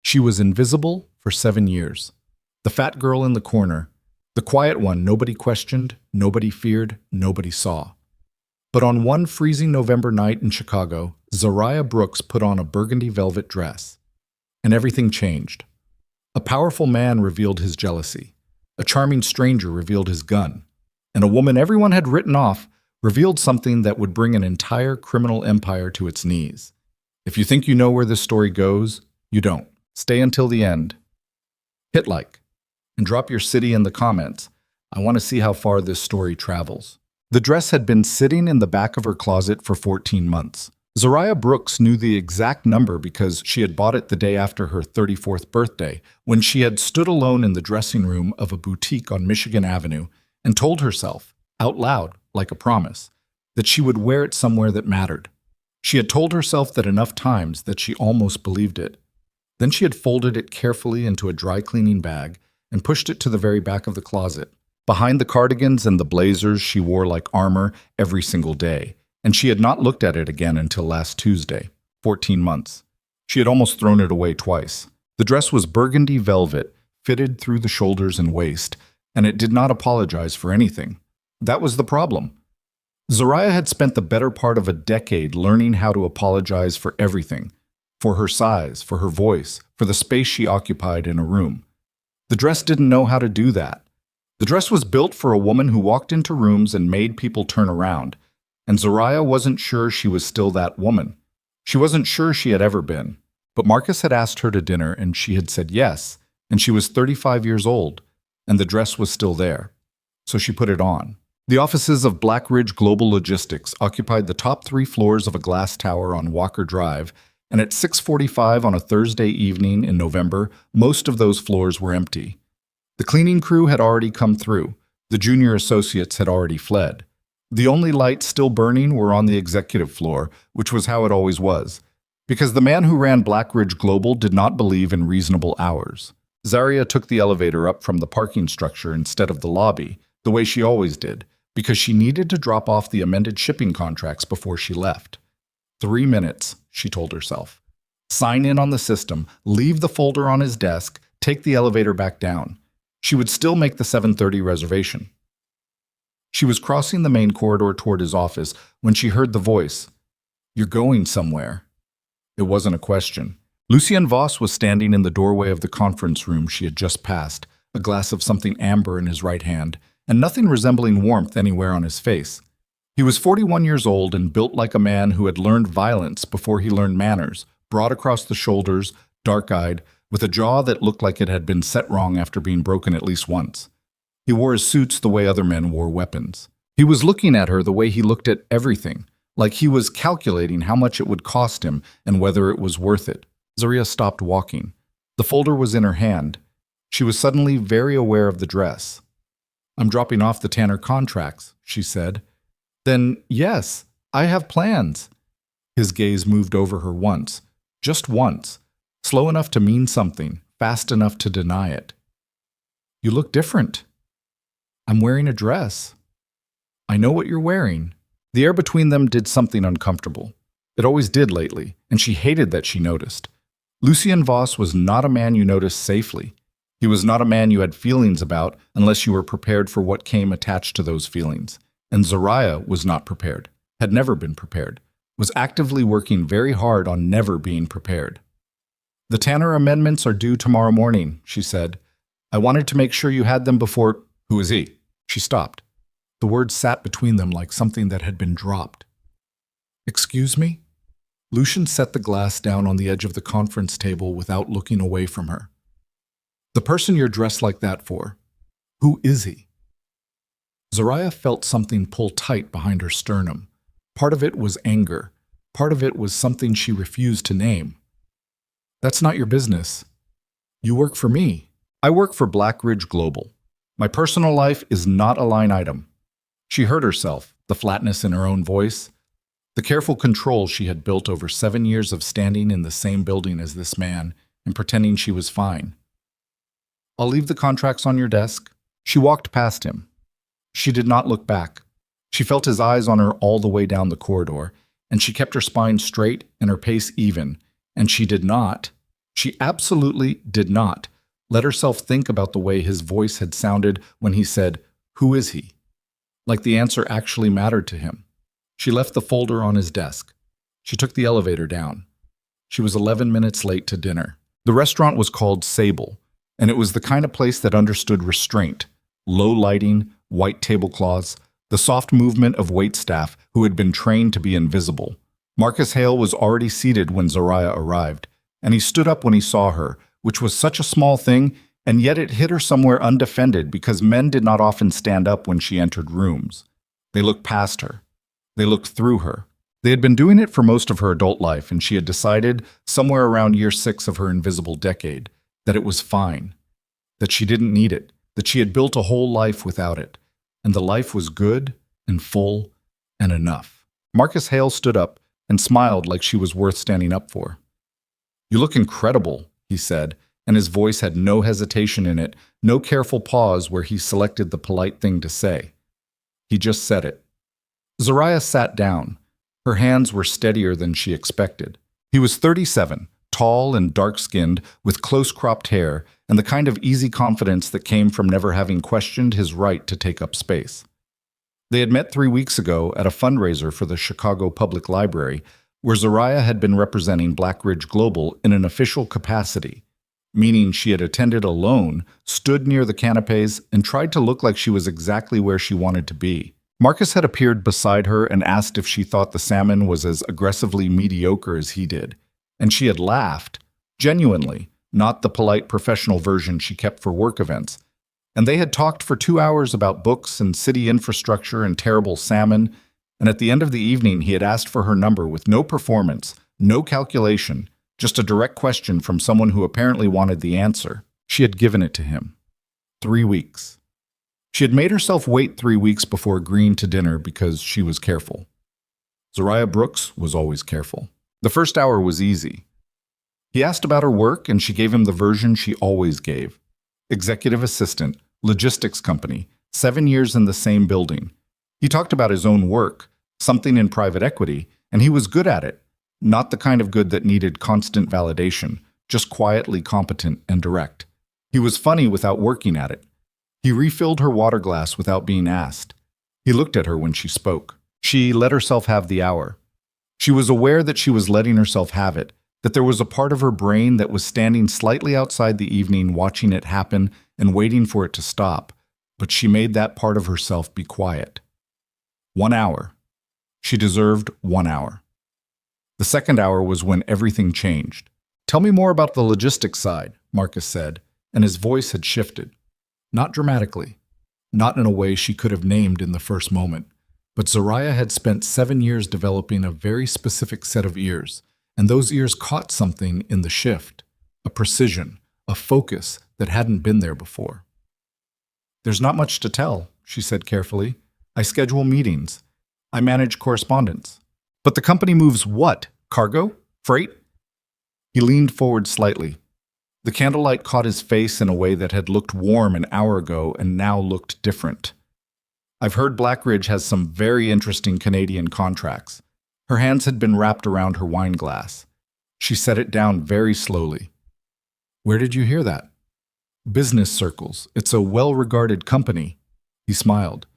She was invisible for 7 years. The fat girl in the corner, the quiet one nobody questioned, nobody feared, nobody saw. But on one freezing November night in Chicago, Zariah Brooks put on a burgundy velvet dress. And everything changed. A powerful man revealed his jealousy. A charming stranger revealed his gun. And a woman everyone had written off revealed something that would bring an entire criminal empire to its knees. If you think you know where this story goes, you don't. Stay until the end. Hit like, and drop your city in the comments. I want to see how far this story travels. The dress had been sitting in the back of her closet for 14 months. Zariah Brooks knew the exact number because she had bought it the day after her 34th birthday, when she had stood alone in the dressing room of a boutique on Michigan Avenue and told herself, out loud, like a promise, that she would wear it somewhere that mattered. She had told herself that enough times that she almost believed it. Then she had folded it carefully into a dry cleaning bag and pushed it to the very back of the closet, behind the cardigans and the blazers she wore like armor every single day, and she had not looked at it again until last Tuesday, 14 months. She had almost thrown it away twice. The dress was burgundy velvet, fitted through the shoulders and waist, and it did not apologize for anything. That was the problem. Zariah had spent the better part of a decade learning how to apologize for everything, for her size, for her voice, for the space she occupied in a room. The dress didn't know how to do that. The dress was built for a woman who walked into rooms and made people turn around, and Zariah wasn't sure she was still that woman. She wasn't sure she had ever been. But Marcus had asked her to dinner, and she had said yes, and she was 35 years old, and the dress was still there. So she put it on. The offices of Black Ridge Global Logistics occupied the top 3 floors of a glass tower on Walker Drive, and at 6:45 on a Thursday evening in November, most of those floors were empty. The cleaning crew had already come through. The junior associates had already fled. The only lights still burning were on the executive floor, which was how it always was, because the man who ran Black Ridge Global did not believe in reasonable hours. Zariah took the elevator up from the parking structure instead of the lobby, the way she always did, because she needed to drop off the amended shipping contracts before she left. 3 minutes, she told herself. Sign in on the system, leave the folder on his desk, take the elevator back down. She would still make the 7:30 reservation. She was crossing the main corridor toward his office when she heard the voice. You're going somewhere. It wasn't a question. Lucien Voss was standing in the doorway of the conference room she had just passed, a glass of something amber in his right hand, and nothing resembling warmth anywhere on his face. He was 41 years old and built like a man who had learned violence before he learned manners, broad across the shoulders, dark-eyed, with a jaw that looked like it had been set wrong after being broken at least once. He wore his suits the way other men wore weapons. He was looking at her the way he looked at everything, like he was calculating how much it would cost him and whether it was worth it. Zariah stopped walking. The folder was in her hand. She was suddenly very aware of the dress. I'm dropping off the Tanner contracts, she said. Then, yes, I have plans. His gaze moved over her once, just once, slow enough to mean something, fast enough to deny it. You look different. I'm wearing a dress. I know what you're wearing. The air between them did something uncomfortable. It always did lately, and she hated that she noticed. Lucien Voss was not a man you noticed safely. He was not a man you had feelings about unless you were prepared for what came attached to those feelings. And Zariah was not prepared, had never been prepared, was actively working very hard on never being prepared. The Tanner amendments are due tomorrow morning, she said. I wanted to make sure you had them before— Who is he? She stopped. The words sat between them like something that had been dropped. Excuse me? Lucien set the glass down on the edge of the conference table without looking away from her. The person you're dressed like that for. Who is he? Zariah felt something pull tight behind her sternum. Part of it was anger. Part of it was something she refused to name. That's not your business. You work for me. I work for Black Ridge Global. My personal life is not a line item. She heard herself, the flatness in her own voice, the careful control she had built over 7 years of standing in the same building as this man and pretending she was fine. I'll leave the contracts on your desk. She walked past him. She did not look back. She felt his eyes on her all the way down the corridor, and she kept her spine straight and her pace even, and she She absolutely did not let herself think about the way his voice had sounded when he said, "Who is he?" Like the answer actually mattered to him. She left the folder on his desk. She took the elevator down. She was 11 minutes late to dinner. The restaurant was called Sable, and it was the kind of place that understood restraint, low lighting, white tablecloths, the soft movement of waitstaff who had been trained to be invisible. Marcus Hale was already seated when Zariah arrived, and he stood up when he saw her, which was such a small thing, and yet it hit her somewhere undefended because men did not often stand up when she entered rooms. They looked past her. They looked through her. They had been doing it for most of her adult life, and she had decided, somewhere around year 6 of her invisible decade, that it was fine, that she didn't need it, that she had built a whole life without it, and the life was good and full and enough. Marcus Hale stood up and smiled like she was worth standing up for. "You look incredible," he said, and his voice had no hesitation in it, no careful pause where he selected the polite thing to say. He just said it. Zariah sat down. Her hands were steadier than she expected. He was 37, tall and dark-skinned, with close-cropped hair, and the kind of easy confidence that came from never having questioned his right to take up space. They had met 3 weeks ago at a fundraiser for the Chicago Public Library, where Zariah had been representing Black Ridge Global in an official capacity, meaning she had attended alone, stood near the canapes, and tried to look like she was exactly where she wanted to be. Marcus had appeared beside her and asked if she thought the salmon was as aggressively mediocre as he did, and she had laughed, genuinely, not the polite professional version she kept for work events. And they had talked for 2 hours about books and city infrastructure and terrible salmon, and at the end of the evening he had asked for her number with no performance, no calculation, just a direct question from someone who apparently wanted the answer. She had given it to him. 3 weeks. She had made herself wait 3 weeks before agreeing to dinner because she was careful. Zariah Brooks was always careful. The first hour was easy. He asked about her work, and she gave him the version she always gave. Executive assistant, logistics company, 7 years in the same building. He talked about his own work, something in private equity, and he was good at it. Not the kind of good that needed constant validation, just quietly competent and direct. He was funny without working at it. He refilled her water glass without being asked. He looked at her when she spoke. She let herself have the hour. She was aware that she was letting herself have it, that there was a part of her brain that was standing slightly outside the evening watching it happen and waiting for it to stop, but she made that part of herself be quiet. 1 hour. She deserved 1 hour. The second hour was when everything changed. "Tell me more about the logistics side," Marcus said, and his voice had shifted. Not dramatically, not in a way she could have named in the first moment, but Zariah had spent 7 years developing a very specific set of ears, and those ears caught something in the shift, a precision, a focus that hadn't been there before. "There's not much to tell," she said carefully. "I schedule meetings. I manage correspondence." "But the company moves what? Cargo? Freight?" He leaned forward slightly. The candlelight caught his face in a way that had looked warm an hour ago and now looked different. "I've heard Black Ridge has some very interesting Canadian contracts." Her hands had been wrapped around her wine glass. She set it down very slowly. "Where did you hear that?" "Business circles. It's a well-regarded company." He smiled.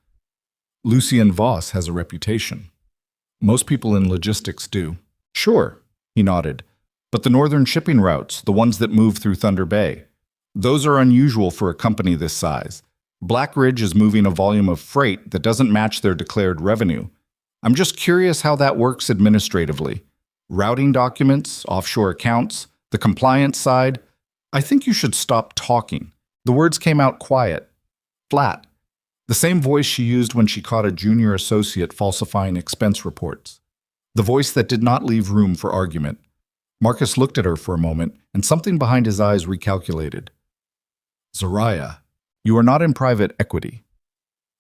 "Lucien Voss has a reputation." "Most people in logistics do." "Sure," he nodded. "But the northern shipping routes, the ones that move through Thunder Bay, those are unusual for a company this size. Black Ridge is moving a volume of freight that doesn't match their declared revenue. I'm just curious how that works administratively. Routing documents, offshore accounts, the compliance side. I think you should stop talking." The words came out quiet, flat. The same voice she used when she caught a junior associate falsifying expense reports. The voice that did not leave room for argument. Marcus looked at her for a moment, and something behind his eyes recalculated. "Zariah, you are not in private equity."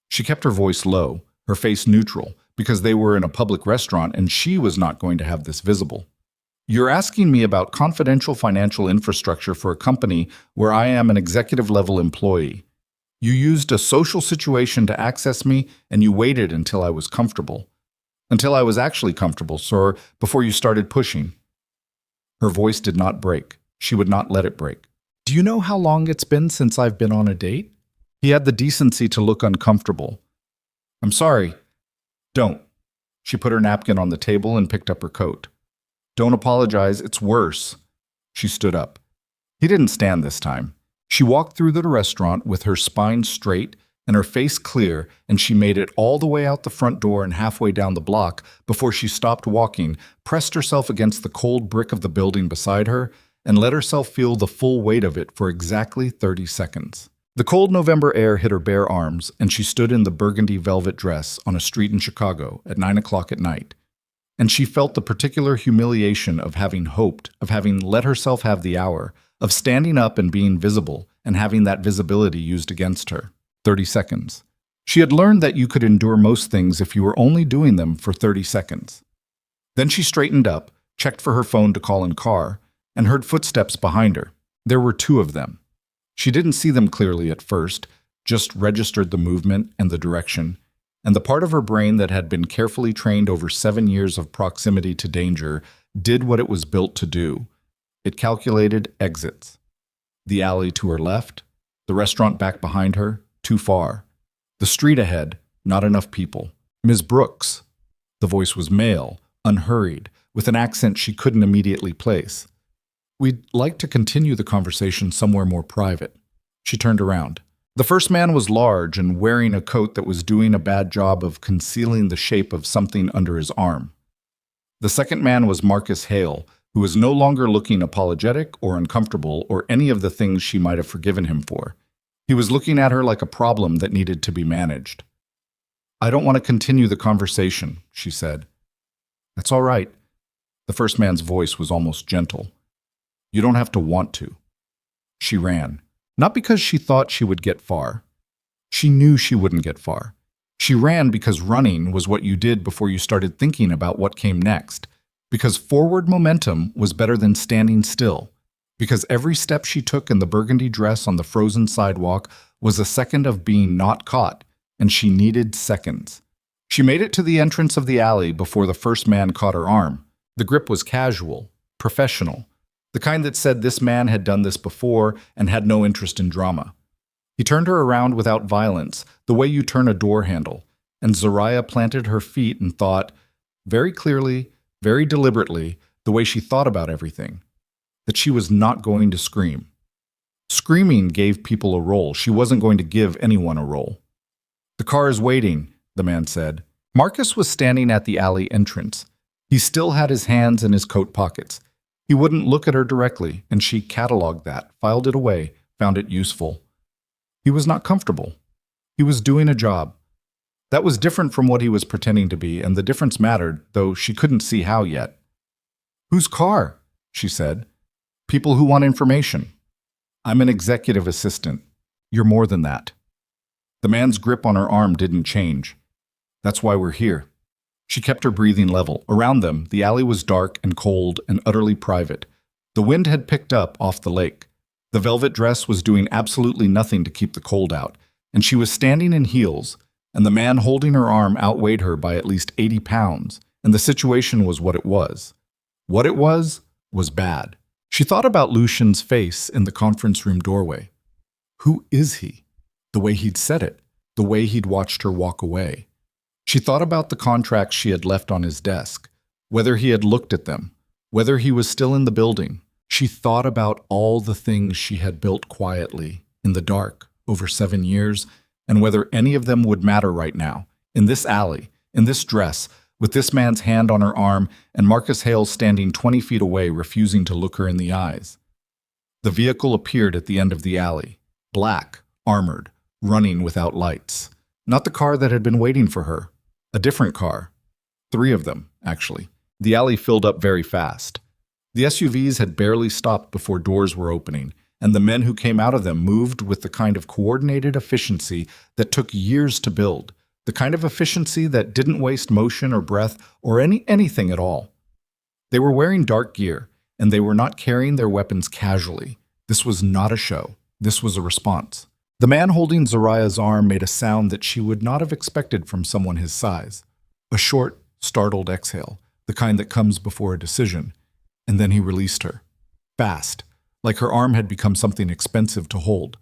She kept her voice low, her face neutral, because they were in a public restaurant and she was not going to have this visible. "You're asking me about confidential financial infrastructure for a company where I am an executive-level employee. You used a social situation to access me, and you waited until I was comfortable. Until I was actually comfortable, sir, before you started pushing." Her voice did not break, She would not let it break. Do you know how long it's been since I've been on a date? He had the decency to look uncomfortable. I'm sorry. Don't. She put her napkin on the table and picked up her coat. Don't apologize, it's worse. She stood up. He didn't stand this time. She walked through the restaurant with her spine straight and her face clear, and she made it all the way out the front door and halfway down the block before she stopped walking, pressed herself against the cold brick of the building beside her, and let herself feel the full weight of it for exactly 30 seconds. The cold November air hit her bare arms, and she stood in the burgundy velvet dress on a street in Chicago at 9 o'clock at night. And she felt the particular humiliation of having hoped, of having let herself have the hour, of standing up and being visible, and having that visibility used against her. 30 seconds. She had learned that you could endure most things if you were only doing them for 30 seconds. Then she straightened up, checked for her phone to call in car, and heard footsteps behind her. There were 2 of them. She didn't see them clearly at first, just registered the movement and the direction, and the part of her brain that had been carefully trained over 7 years of proximity to danger did what it was built to do. It calculated exits. The alley to her left, the restaurant back behind her, too far. The street ahead, not enough people. Ms. Brooks. The voice was male, unhurried, with an accent she couldn't immediately place. We'd like to continue the conversation somewhere more private. She turned around. The first man was large and wearing a coat that was doing a bad job of concealing the shape of something under his arm. The second man was Marcus Hale, who was no longer looking apologetic or uncomfortable or any of the things she might have forgiven him for. He was looking at her like a problem that needed to be managed. I don't want to continue the conversation, she said. That's all right. The first man's voice was almost gentle. You don't have to want to. She ran, not because she thought she would get far. She knew she wouldn't get far. She ran because running was what you did before you started thinking about what came next, because forward momentum was better than standing still. Because every step she took in the burgundy dress on the frozen sidewalk was a second of being not caught, and she needed seconds. She made it to the entrance of the alley before the first man caught her arm. The grip was casual, professional, the kind that said this man had done this before and had no interest in drama. He turned her around without violence, the way you turn a door handle, and Zariah planted her feet and thought, very clearly, very deliberately, the way she thought about everything, that she was not going to scream. Screaming gave people a role. She wasn't going to give anyone a role. The car is waiting, the man said. Marcus was standing at the alley entrance. He still had his hands in his coat pockets. He wouldn't look at her directly, and she cataloged that, filed it away, found it useful. He was not comfortable. He was doing a job. That was different from what he was pretending to be, and the difference mattered, though she couldn't see how yet. Whose car? She said. People who want information. I'm an executive assistant. You're more than that. The man's grip on her arm didn't change. That's why we're here. She kept her breathing level. Around them, the alley was dark and cold and utterly private. The wind had picked up off the lake. The velvet dress was doing absolutely nothing to keep the cold out, and she was standing in heels, and the man holding her arm outweighed her by at least 80 pounds, and the situation was what it was. What it was bad. She thought about Lucian's face in the conference room doorway. Who is he? The way he'd said it, the way he'd watched her walk away. She thought about the contracts she had left on his desk, whether he had looked at them, whether he was still in the building. She thought about all the things she had built quietly, in the dark, over 7 years, and whether any of them would matter right now, in this alley, in this dress, with this man's hand on her arm and Marcus Hale standing 20 feet away, refusing to look her in the eyes. The vehicle appeared at the end of the alley, black, armored, running without lights. Not the car that had been waiting for her. A different car. 3 of them, actually. The alley filled up very fast. The SUVs had barely stopped before doors were opening, and the men who came out of them moved with the kind of coordinated efficiency that took years to build. The kind of efficiency that didn't waste motion or breath or anything at all. They were wearing dark gear, and they were not carrying their weapons casually. This was not a show. This was a response. The man holding Zariah's arm made a sound that she would not have expected from someone his size. A short, startled exhale, the kind that comes before a decision. And then he released her. Fast, like her arm had become something expensive to hold.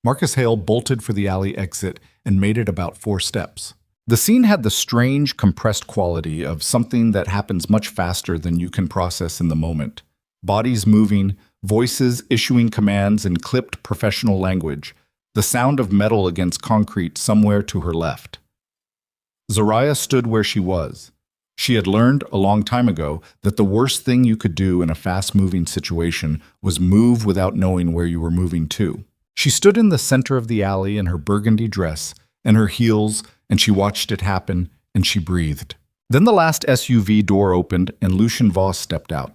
Marcus Hale bolted for the alley exit and made it about 4 steps. The scene had the strange, compressed quality of something that happens much faster than you can process in the moment. Bodies moving, voices issuing commands in clipped professional language, the sound of metal against concrete somewhere to her left. Zariah stood where she was. She had learned a long time ago that the worst thing you could do in a fast-moving situation was move without knowing where you were moving to. She stood in the center of the alley in her burgundy dress and her heels, and she watched it happen, and she breathed. Then the last SUV door opened, and Lucien Voss stepped out.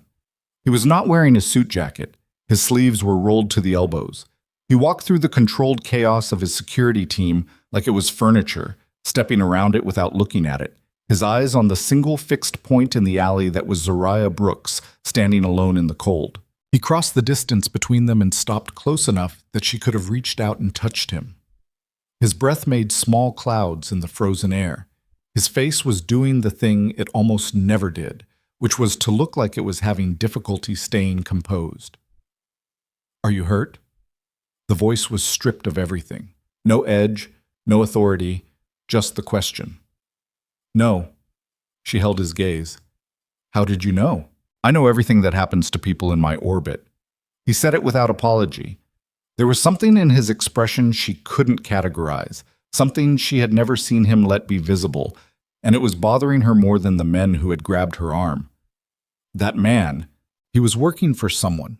He was not wearing a suit jacket. His sleeves were rolled to the elbows. He walked through the controlled chaos of his security team like it was furniture, stepping around it without looking at it, his eyes on the single fixed point in the alley that was Zariah Brooks, standing alone in the cold. He crossed the distance between them and stopped close enough that she could have reached out and touched him. His breath made small clouds in the frozen air. His face was doing the thing it almost never did, which was to look like it was having difficulty staying composed. "Are you hurt?" The voice was stripped of everything. No edge, no authority, just the question. "No." She held his gaze. "How did you know?" "I know everything that happens to people in my orbit." He said it without apology. There was something in his expression she couldn't categorize, something she had never seen him let be visible, and it was bothering her more than the men who had grabbed her arm. That man, he was working for someone.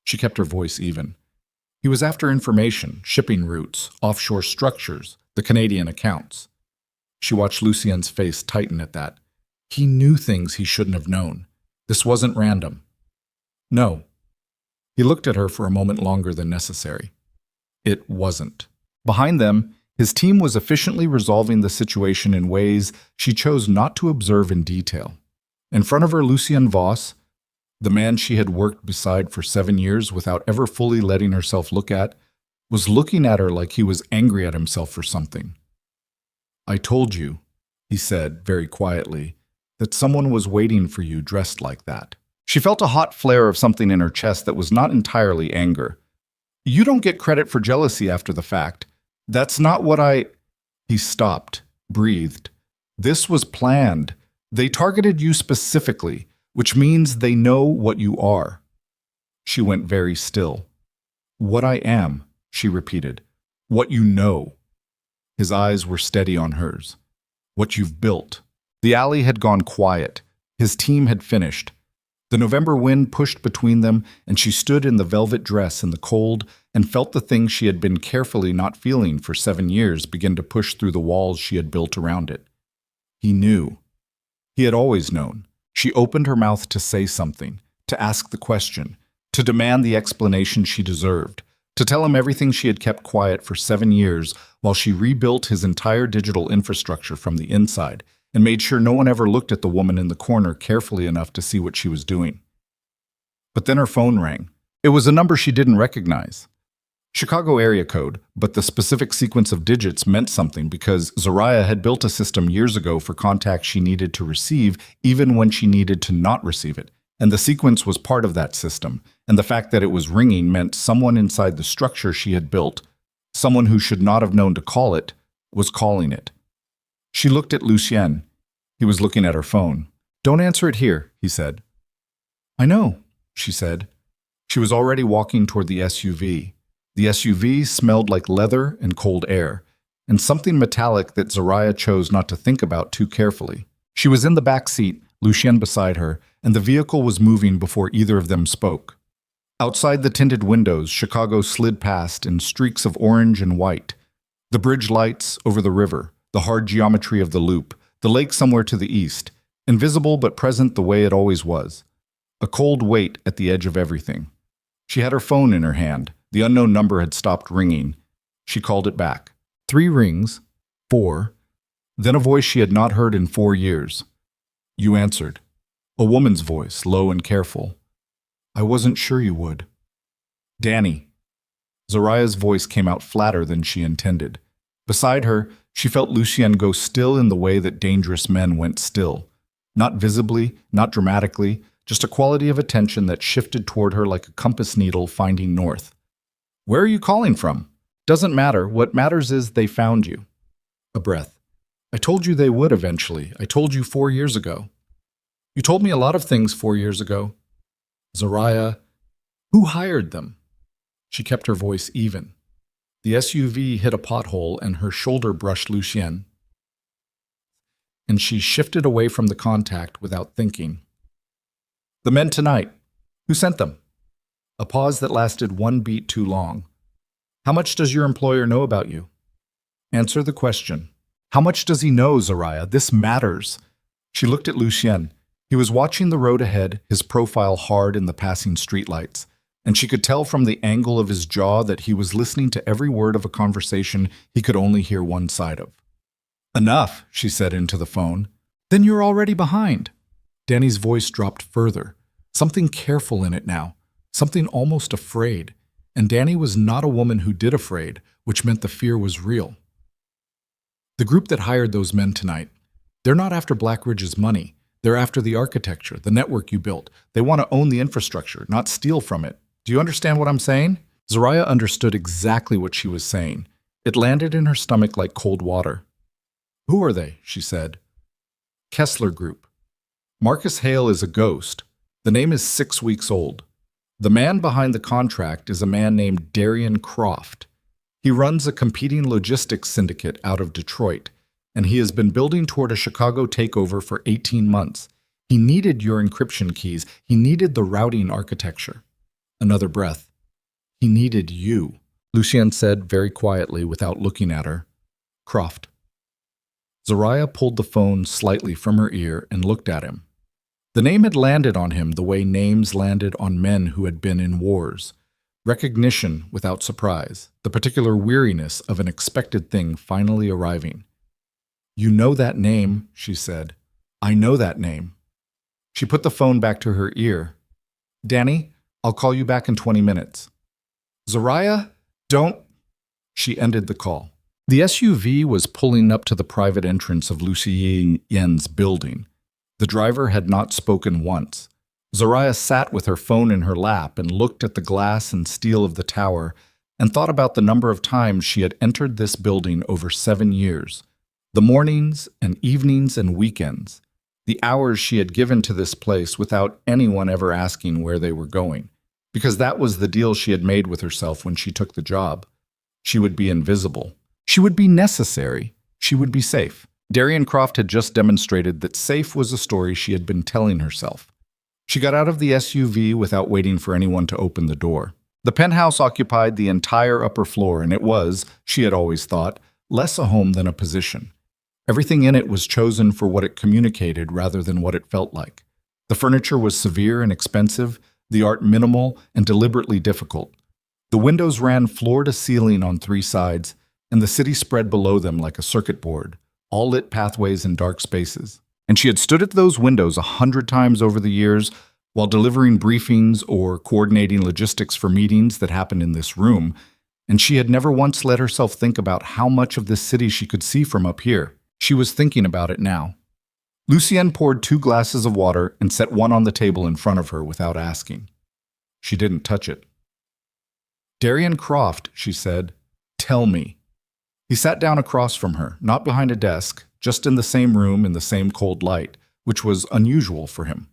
She kept her voice even. He was after information, shipping routes, offshore structures, the Canadian accounts. She watched Lucien's face tighten at that. He knew things he shouldn't have known. This wasn't random. "No." He looked at her for a moment longer than necessary. It wasn't. Behind them, his team was efficiently resolving the situation in ways she chose not to observe in detail. In front of her, Lucien Voss, the man she had worked beside for 7 years without ever fully letting herself look at, was looking at her like he was angry at himself for something. "I told you," he said very quietly, "that someone was waiting for you dressed like that." She felt a hot flare of something in her chest that was not entirely anger. "You don't get credit for jealousy after the fact. That's not what I—" He stopped, breathed. "This was planned. They targeted you specifically, which means they know what you are." She went very still. "What I am," she repeated. "What you know." His eyes were steady on hers. "What you've built." The alley had gone quiet. His team had finished. The November wind pushed between them, and she stood in the velvet dress in the cold and felt the thing she had been carefully not feeling for 7 years begin to push through the walls she had built around it. He knew. He had always known. She opened her mouth to say something, to ask the question, to demand the explanation she deserved, to tell him everything she had kept quiet for 7 years while she rebuilt his entire digital infrastructure from the inside and made sure no one ever looked at the woman in the corner carefully enough to see what she was doing. But then her phone rang. It was a number she didn't recognize. Chicago area code, but the specific sequence of digits meant something because Zariah had built a system years ago for contacts she needed to receive even when she needed to not receive it. And the sequence was part of that system, and the fact that it was ringing meant someone inside the structure she had built, someone who should not have known to call it, was calling it. She looked at Lucien. He was looking at her phone. "Don't answer it here," he said. "I know," she said. She was already walking toward the SUV. The SUV smelled like leather and cold air, and something metallic that Zariah chose not to think about too carefully. She was in the back seat, Lucien beside her, and the vehicle was moving before either of them spoke. Outside the tinted windows, Chicago slid past in streaks of orange and white. The bridge lights over the river, the hard geometry of the loop, the lake somewhere to the east, invisible but present the way it always was. A cold weight at the edge of everything. She had her phone in her hand. The unknown number had stopped ringing. She called it back. 3 rings, 4, then a voice she had not heard in 4 years. "You answered." A woman's voice, low and careful. "I wasn't sure you would." "Danny." Zariah's voice came out flatter than she intended. Beside her, she felt Lucien go still in the way that dangerous men went still. Not visibly, not dramatically, just a quality of attention that shifted toward her like a compass needle finding north. "Where are you calling from?" "Doesn't matter. What matters is they found you." A breath. "I told you they would eventually. I told you 4 years ago." "You told me a lot of things 4 years ago." "Zariah, who hired them?" She kept her voice even. The SUV hit a pothole and her shoulder brushed Lucien, and she shifted away from the contact without thinking. "The men tonight. Who sent them?" A pause that lasted 1 beat too long. "How much does your employer know about you?" "Answer the question. How much does he know, Zariah? This matters." She looked at Lucien. He was watching the road ahead, his profile hard in the passing streetlights, and she could tell from the angle of his jaw that he was listening to every word of a conversation he could only hear one side of. "Enough," she said into the phone. "Then you're already behind." Danny's voice dropped further, something careful in it now, something almost afraid, and Danny was not a woman who did afraid, which meant the fear was real. "The group that hired those men tonight, they're not after Blackridge's money. They're after the architecture, the network you built. They want to own the infrastructure, not steal from it. Do you understand what I'm saying?" Zariah understood exactly what she was saying. It landed in her stomach like cold water. "Who are they?" she said. "Kessler Group. Marcus Hale is a ghost. The name is 6 weeks old. The man behind the contract is a man named Darian Croft. He runs a competing logistics syndicate out of Detroit, and he has been building toward a Chicago takeover for 18 months. He needed your encryption keys. He needed the routing architecture." Another breath. "He needed you," Lucien said very quietly without looking at her. "Croft." Zariah pulled the phone slightly from her ear and looked at him. The name had landed on him the way names landed on men who had been in wars. Recognition without surprise, the particular weariness of an expected thing finally arriving. "You know that name," she said. "I know that name." She put the phone back to her ear. "Danny, I'll call you back in 20 minutes. "Zariah, don't—" She ended the call. The SUV was pulling up to the private entrance of Lucien's building. The driver had not spoken once. Zariah sat with her phone in her lap and looked at the glass and steel of the tower and thought about the number of times she had entered this building over 7 years. The mornings and evenings and weekends. The hours she had given to this place without anyone ever asking where they were going. Because that was the deal she had made with herself when she took the job. She would be invisible. She would be necessary. She would be safe. Darian Croft had just demonstrated that safe was a story she had been telling herself. She got out of the SUV without waiting for anyone to open the door. The penthouse occupied the entire upper floor, and it was, she had always thought, less a home than a position. Everything in it was chosen for what it communicated rather than what it felt like. The furniture was severe and expensive, the art minimal and deliberately difficult. The windows ran floor to ceiling on 3 sides, and the city spread below them like a circuit board, all lit pathways and dark spaces. And she had stood at those windows 100 times over the years while delivering briefings or coordinating logistics for meetings that happened in this room, and she had never once let herself think about how much of this city she could see from up here. She was thinking about it now. Lucien poured 2 glasses of water and set one on the table in front of her without asking. She didn't touch it. "Darian Croft," she said, "tell me." He sat down across from her, not behind a desk, just in the same room in the same cold light, which was unusual for him.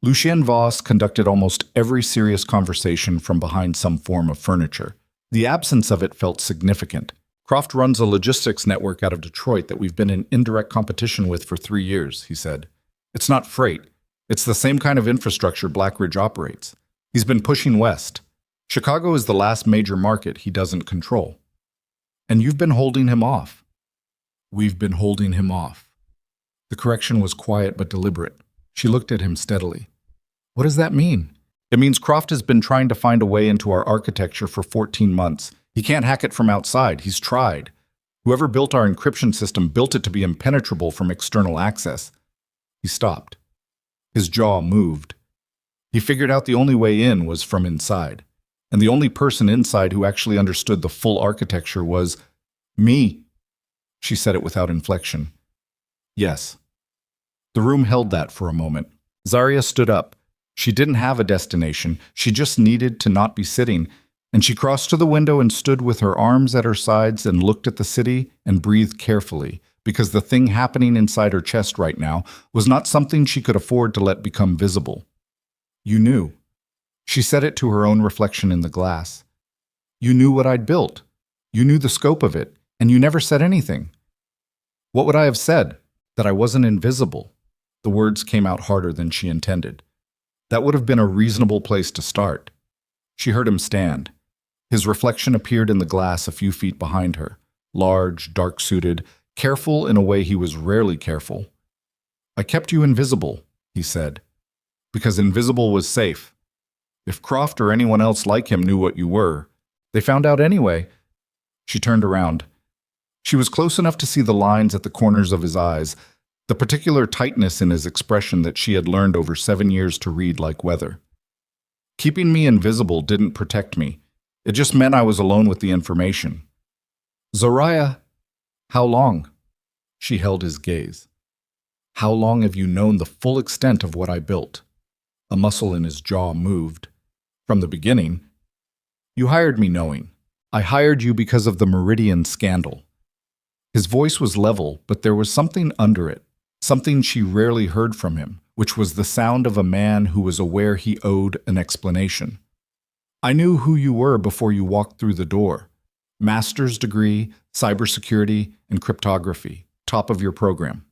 Lucien Voss conducted almost every serious conversation from behind some form of furniture. The absence of it felt significant. "Croft runs a logistics network out of Detroit that we've been in indirect competition with for 3 years, he said. "It's not freight. It's the same kind of infrastructure Blackridge operates. He's been pushing west. Chicago is the last major market he doesn't control. And you've been holding him off." "We've been holding him off." The correction was quiet but deliberate. She looked at him steadily. "What does that mean?" "It means Croft has been trying to find a way into our architecture for 14 months. He can't hack it from outside. He's tried. Whoever built our encryption system built it to be impenetrable from external access." He stopped. His jaw moved. He figured out the only way in was from inside. And the only person inside who actually understood the full architecture was me. She said it without inflection. "Yes." The room held that for a moment. Zariah stood up. She didn't have a destination, she just needed to not be sitting, and she crossed to the window and stood with her arms at her sides and looked at the city and breathed carefully, because the thing happening inside her chest right now was not something she could afford to let become visible. You knew. She said it to her own reflection in the glass. You knew what I'd built. You knew the scope of it, and you never said anything. What would I have said? That I wasn't invisible. The words came out harder than she intended. That would have been a reasonable place to start. She heard him stand. His reflection appeared in the glass a few feet behind her, large, dark-suited, careful in a way he was rarely careful. I kept you invisible, he said, because invisible was safe. If Croft or anyone else like him knew what you were, they found out anyway. She turned around. She was close enough to see the lines at the corners of his eyes, the particular tightness in his expression that she had learned over 7 years to read like weather. Keeping me invisible didn't protect me. It just meant I was alone with the information. Zoraya, how long? She held his gaze. How long have you known the full extent of what I built? A muscle in his jaw moved. From the beginning. You hired me knowing. I hired you because of the Meridian scandal. His voice was level, but there was something under it, something she rarely heard from him, which was the sound of a man who was aware he owed an explanation. I knew who you were before you walked through the door. Master's degree, cybersecurity, and cryptography, top of your program.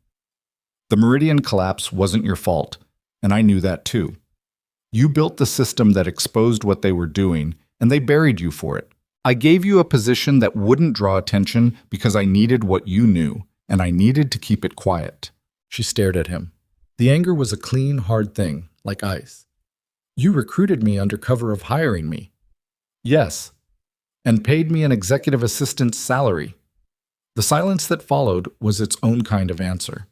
The Meridian collapse wasn't your fault, and I knew that too. You built the system that exposed what they were doing, and they buried you for it. I gave you a position that wouldn't draw attention because I needed what you knew, and I needed to keep it quiet. She stared at him. The anger was a clean, hard thing, like ice. You recruited me under cover of hiring me. Yes, and paid me an executive assistant's salary. The silence that followed was its own kind of answer.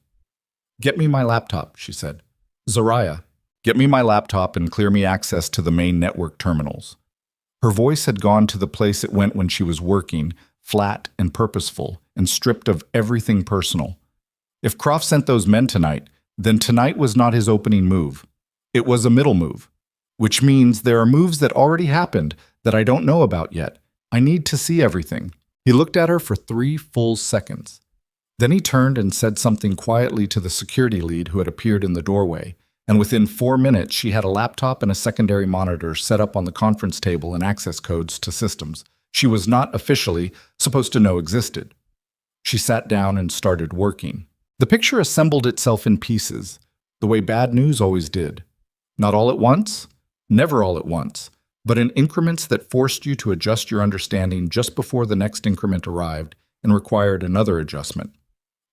Get me my laptop, she said. Zoraya, get me my laptop and clear me access to the main network terminals. Her voice had gone to the place it went when she was working, flat and purposeful, and stripped of everything personal. If Croft sent those men tonight, then tonight was not his opening move. It was a middle move, which means there are moves that already happened that I don't know about yet. I need to see everything. He looked at her for 3 full seconds. Then he turned and said something quietly to the security lead who had appeared in the doorway, and within 4 minutes she had a laptop and a secondary monitor set up on the conference table and access codes to systems she was not officially supposed to know existed. She sat down and started working. The picture assembled itself in pieces, the way bad news always did. Not all at once, never all at once, but in increments that forced you to adjust your understanding just before the next increment arrived and required another adjustment.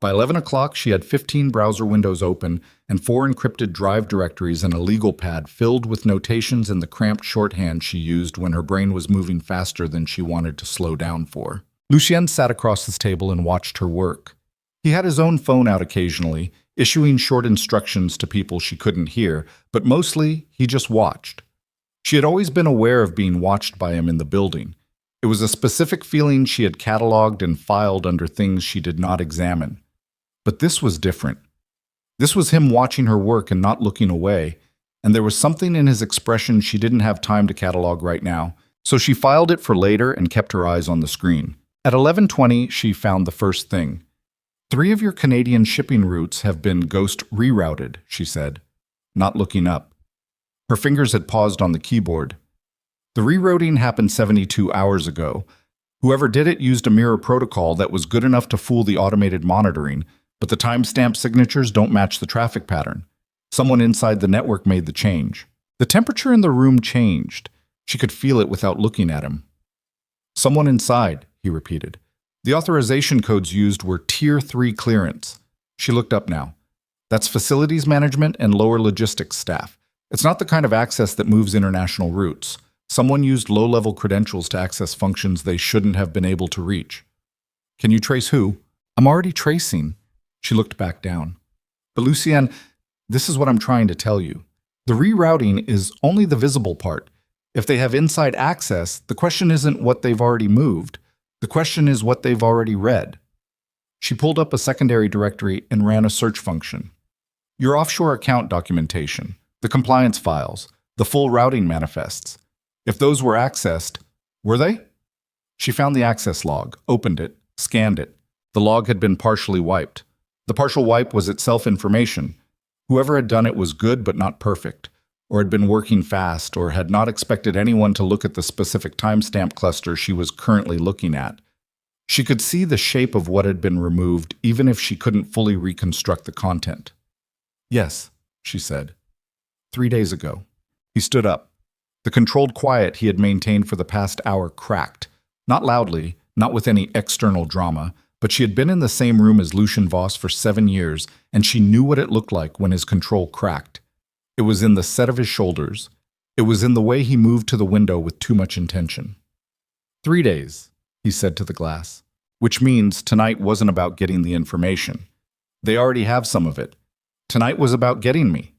By 11 o'clock, she had 15 browser windows open and 4 encrypted drive directories and a legal pad filled with notations in the cramped shorthand she used when her brain was moving faster than she wanted to slow down for. Lucien sat across his table and watched her work. He had his own phone out occasionally, issuing short instructions to people she couldn't hear, but mostly he just watched. She had always been aware of being watched by him in the building. It was a specific feeling she had cataloged and filed under things she did not examine. But this was different. This was him watching her work and not looking away, and there was something in his expression she didn't have time to catalog right now, so she filed it for later and kept her eyes on the screen. At 11:20, she found the first thing. 3 of your Canadian shipping routes have been ghost rerouted, she said, not looking up. Her fingers had paused on the keyboard. The rerouting happened 72 hours ago. Whoever did it used a mirror protocol that was good enough to fool the automated monitoring, but the timestamp signatures don't match the traffic pattern. Someone inside the network made the change. The temperature in the room changed. She could feel it without looking at him. Someone inside, he repeated. The authorization codes used were Tier 3 clearance. She looked up now. That's facilities management and lower logistics staff. It's not the kind of access that moves international routes. Someone used low-level credentials to access functions they shouldn't have been able to reach. Can you trace who? I'm already tracing. She looked back down. But Lucien, this is what I'm trying to tell you. The rerouting is only the visible part. If they have inside access, the question isn't what they've already moved. The question is what they've already read. She pulled up a secondary directory and ran a search function. Your offshore account documentation. The compliance files, the full routing manifests. If those were accessed, were they? She found the access log, opened it, scanned it. The log had been partially wiped. The partial wipe was itself information. Whoever had done it was good but not perfect, or had been working fast, or had not expected anyone to look at the specific timestamp cluster she was currently looking at. She could see the shape of what had been removed, even if she couldn't fully reconstruct the content. Yes, she said. 3 days ago. He stood up. The controlled quiet he had maintained for the past hour cracked. Not loudly, not with any external drama, but she had been in the same room as Lucian Voss for 7 years, and she knew what it looked like when his control cracked. It was in the set of his shoulders. It was in the way he moved to the window with too much intention. 3 days, he said to the glass, which means tonight wasn't about getting the information. They already have some of it. Tonight was about getting me.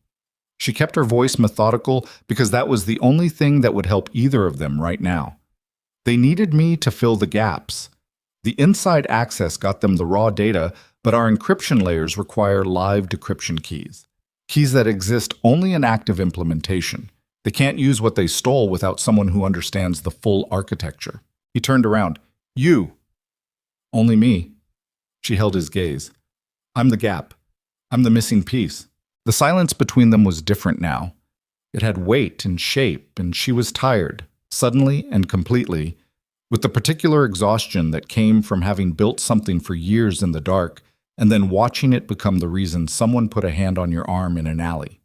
She kept her voice methodical because that was the only thing that would help either of them right now. They needed me to fill the gaps. The inside access got them the raw data, but our encryption layers require live decryption keys. Keys that exist only in active implementation. They can't use what they stole without someone who understands the full architecture. He turned around. You. Only me. She held his gaze. I'm the gap. I'm the missing piece. The silence between them was different now. It had weight and shape, and she was tired, suddenly and completely, with the particular exhaustion that came from having built something for years in the dark and then watching it become the reason someone put a hand on your arm in an alley.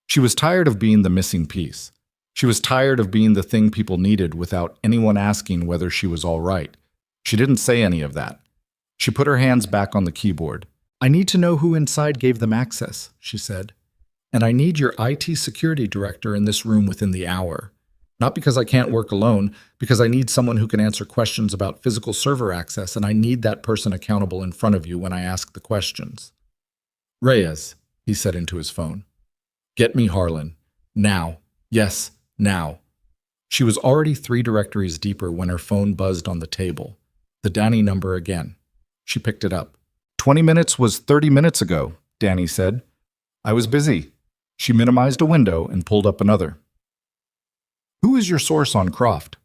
She was tired of being the missing piece. She was tired of being the thing people needed without anyone asking whether she was all right. She didn't say any of that. She put her hands back on the keyboard. I need to know who inside gave them access, she said. And I need your IT security director in this room within the hour. Not because I can't work alone, because I need someone who can answer questions about physical server access, and I need that person accountable in front of you when I ask the questions. Reyes, he said into his phone. Get me Harlan. Now. Yes, now. She was already 3 directories deeper when her phone buzzed on the table. The Danny number again. She picked it up. 20 minutes was 30 minutes ago, Danny said. I was busy. She minimized a window and pulled up another. Who is your source on Croft?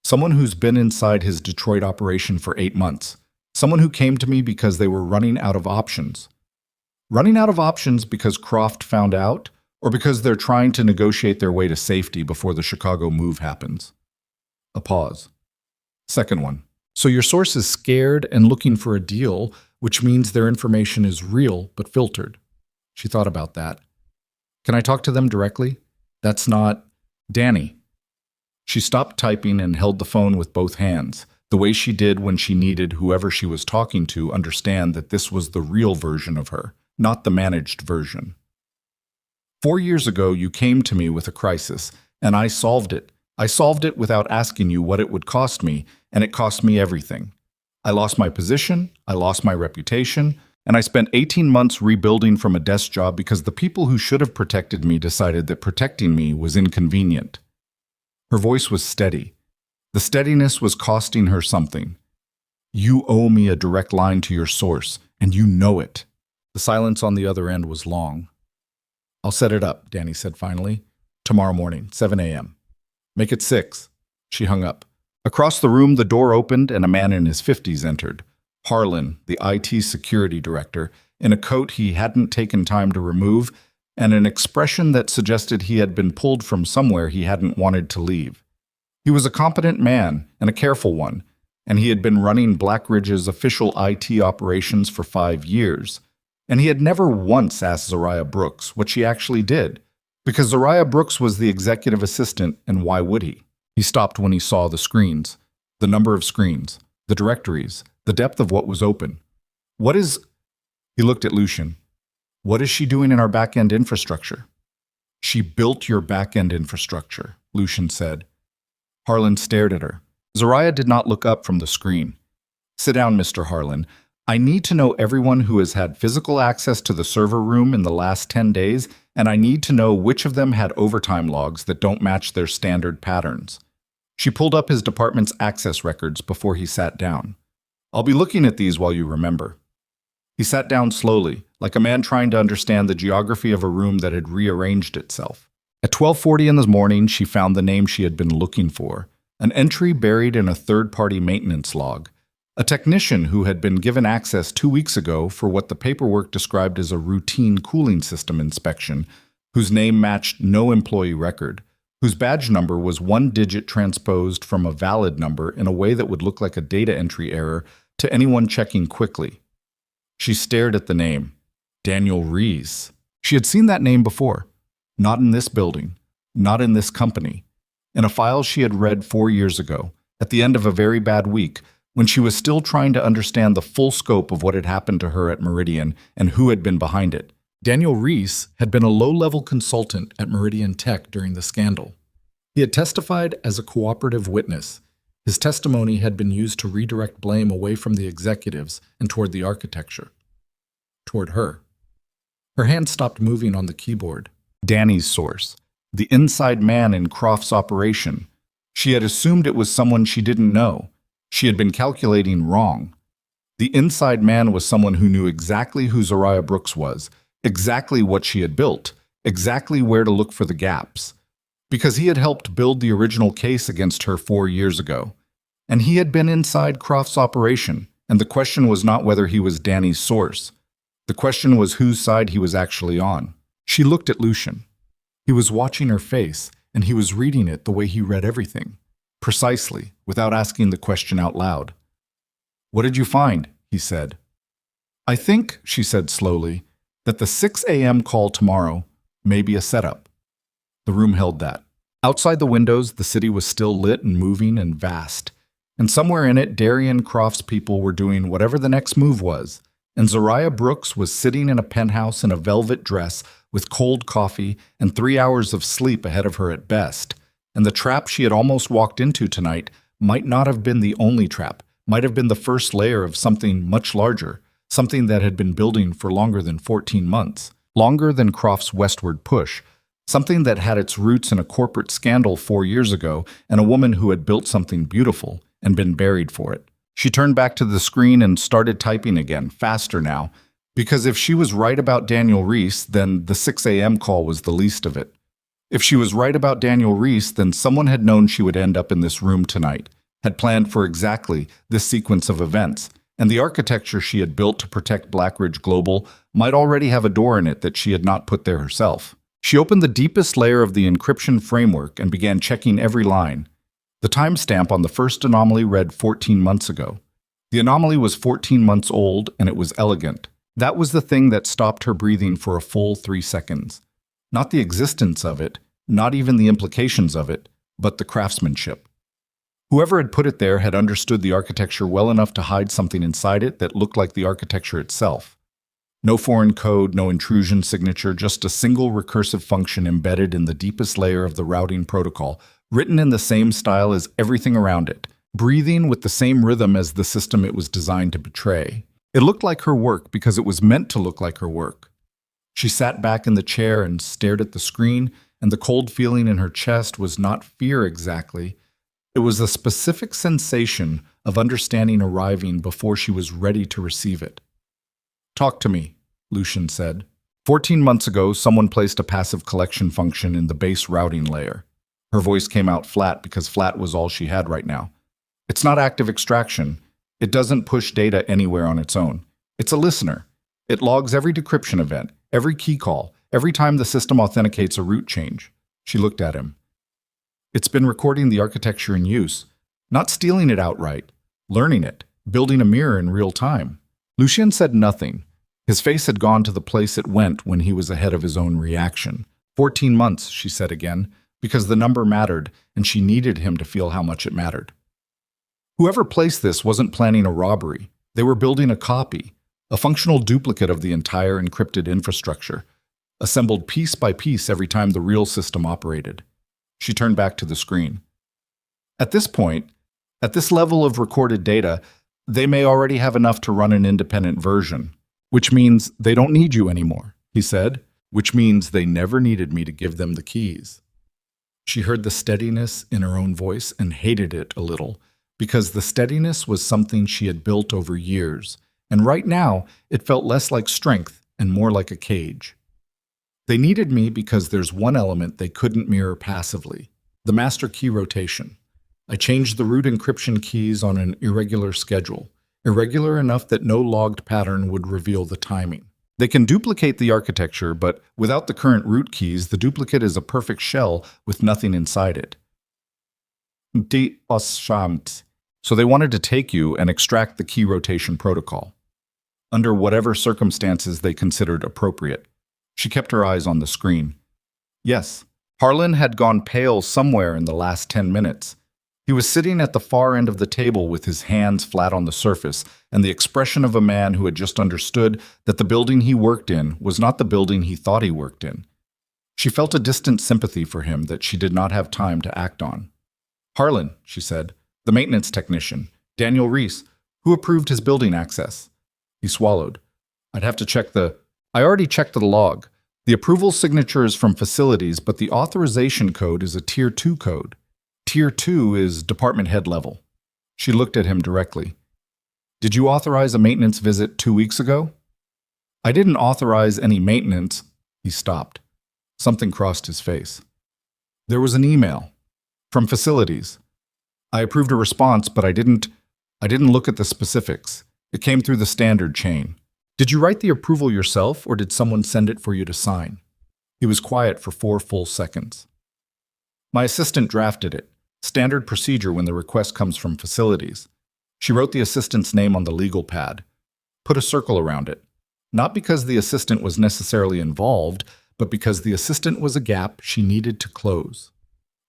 Someone who's been inside his Detroit operation for 8 months. Someone who came to me because they were running out of options. Running out of options because Croft found out, or because they're trying to negotiate their way to safety before the Chicago move happens? A pause. Second one. So your source is scared and looking for a deal, which means their information is real but filtered. She thought about that. Can I talk to them directly? That's not... Danny. She stopped typing and held the phone with both hands, the way she did when she needed whoever she was talking to understand that this was the real version of her, not the managed version. 4 years ago, you came to me with a crisis, and I solved it. I solved it without asking you what it would cost me, and it cost me everything. I lost my position, I lost my reputation, and I spent 18 months rebuilding from a desk job because the people who should have protected me decided that protecting me was inconvenient. Her voice was steady. The steadiness was costing her something. You owe me a direct line to your source, and you know it. The silence on the other end was long. I'll set it up, Danny said finally. Tomorrow morning, 7 a.m. Make it 6. She hung up. Across the room, the door opened and a man in his 50s entered. Harlan, the IT security director, in a coat he hadn't taken time to remove, and an expression that suggested he had been pulled from somewhere he hadn't wanted to leave. He was a competent man, and a careful one, and he had been running Black Ridge's official IT operations for 5 years. And he had never once asked Zariah Brooks what she actually did, because Zariah Brooks was the executive assistant, and why would he? He stopped when he saw the screens, the number of screens, the directories, the depth of what was open. He looked at Lucian. What is she doing in our back-end infrastructure? She built your back-end infrastructure, Lucian said. Harlan stared at her. Zariah did not look up from the screen. Sit down, Mr. Harlan. I need to know everyone who has had physical access to the server room in the last 10 days, and I need to know which of them had overtime logs that don't match their standard patterns. She pulled up his department's access records before he sat down. I'll be looking at these while you remember. He sat down slowly, like a man trying to understand the geography of a room that had rearranged itself. At 12:40 in the morning, she found the name she had been looking for, an entry buried in a third-party maintenance log. A technician who had been given access 2 weeks ago for what the paperwork described as a routine cooling system inspection, whose name matched no employee record, whose badge number was one digit transposed from a valid number in a way that would look like a data entry error to anyone checking quickly. She stared at the name, Daniel Rees. She had seen that name before. Not in this building, not in this company. In a file she had read 4 years ago, at the end of a very bad week, when she was still trying to understand the full scope of what had happened to her at Meridian and who had been behind it. Daniel Rees had been a low-level consultant at Meridian Tech during the scandal. He had testified as a cooperative witness. His testimony had been used to redirect blame away from the executives and toward the architecture. Toward her. Her hand stopped moving on the keyboard. Danny's source. The inside man in Croft's operation. She had assumed it was someone she didn't know. She had been calculating wrong. The inside man was someone who knew exactly who Zariah Brooks was, exactly what she had built, exactly where to look for the gaps. Because he had helped build the original case against her 4 years ago. And he had been inside Croft's operation, and the question was not whether he was Danny's source. The question was whose side he was actually on. She looked at Lucian. He was watching her face, and he was reading it the way he read everything. Precisely, without asking the question out loud. "What did you find?" he said. "I think," she said slowly, "that the 6 a.m. call tomorrow may be a setup." The room held that. Outside the windows, the city was still lit and moving and vast. And somewhere in it, Darian Croft's people were doing whatever the next move was. And Zariah Brooks was sitting in a penthouse in a velvet dress with cold coffee and 3 hours of sleep ahead of her at best. And the trap she had almost walked into tonight might not have been the only trap, might have been the first layer of something much larger, something that had been building for longer than 14 months, longer than Croft's westward push, something that had its roots in a corporate scandal 4 years ago and a woman who had built something beautiful and been buried for it. She turned back to the screen and started typing again, faster now, because if she was right about Daniel Rees, then the 6 a.m. call was the least of it. If she was right about Daniel Rees, then someone had known she would end up in this room tonight, had planned for exactly this sequence of events, and the architecture she had built to protect Blackridge Global might already have a door in it that she had not put there herself. She opened the deepest layer of the encryption framework and began checking every line. The timestamp on the first anomaly read 14 months ago. The anomaly was 14 months old, and it was elegant. That was the thing that stopped her breathing for a full 3 seconds. Not the existence of it, not even the implications of it, but the craftsmanship. Whoever had put it there had understood the architecture well enough to hide something inside it that looked like the architecture itself. No foreign code, no intrusion signature, just a single recursive function embedded in the deepest layer of the routing protocol, written in the same style as everything around it, breathing with the same rhythm as the system it was designed to betray. It looked like her work because it was meant to look like her work. She sat back in the chair and stared at the screen, and the cold feeling in her chest was not fear exactly. It was a specific sensation of understanding arriving before she was ready to receive it. "Talk to me," Lucian said. 14 months ago, someone placed a passive collection function in the base routing layer. Her voice came out flat because flat was all she had right now. It's not active extraction. It doesn't push data anywhere on its own. It's a listener. It logs every decryption event, every key call, every time the system authenticates a route change. She looked at him. It's been recording the architecture in use, not stealing it outright, learning it, building a mirror in real time. Lucian said nothing. His face had gone to the place it went when he was ahead of his own reaction. 14 months, she said again, because the number mattered, and she needed him to feel how much it mattered. Whoever placed this wasn't planning a robbery. They were building a copy, a functional duplicate of the entire encrypted infrastructure, assembled piece by piece every time the real system operated. She turned back to the screen. At this point, at this level of recorded data, they may already have enough to run an independent version, which means they don't need you anymore, he said, which means they never needed me to give them the keys. She heard the steadiness in her own voice and hated it a little, because the steadiness was something she had built over years, and right now it felt less like strength and more like a cage. They needed me because there's one element they couldn't mirror passively: the master key rotation. I changed the root encryption keys on an irregular schedule, irregular enough that no logged pattern would reveal the timing. They can duplicate the architecture, but without the current root keys, the duplicate is a perfect shell with nothing inside it. So they wanted to take you and extract the key rotation protocol, under whatever circumstances they considered appropriate. She kept her eyes on the screen. Yes, Harlan had gone pale somewhere in the last 10 minutes. He was sitting at the far end of the table with his hands flat on the surface and the expression of a man who had just understood that the building he worked in was not the building he thought he worked in. She felt a distant sympathy for him that she did not have time to act on. "Harlan," she said, "the maintenance technician, Daniel Reese, who approved his building access." He swallowed. "I'd have to check I already checked the log. The approval signature is from facilities, but the authorization code is a Tier 2 code. Tier 2 is department head level." She looked at him directly. "Did you authorize a maintenance visit 2 weeks ago?" "I didn't authorize any maintenance." He stopped. Something crossed his face. "There was an email. From facilities. I approved a response, but I didn't look at the specifics. It came through the standard chain. Did you write the approval yourself, or did someone send it for you to sign?" He was quiet for 4 full seconds. "My assistant drafted it. Standard procedure when the request comes from facilities." She wrote the assistant's name on the legal pad. Put a circle around it. Not because the assistant was necessarily involved, but because the assistant was a gap she needed to close.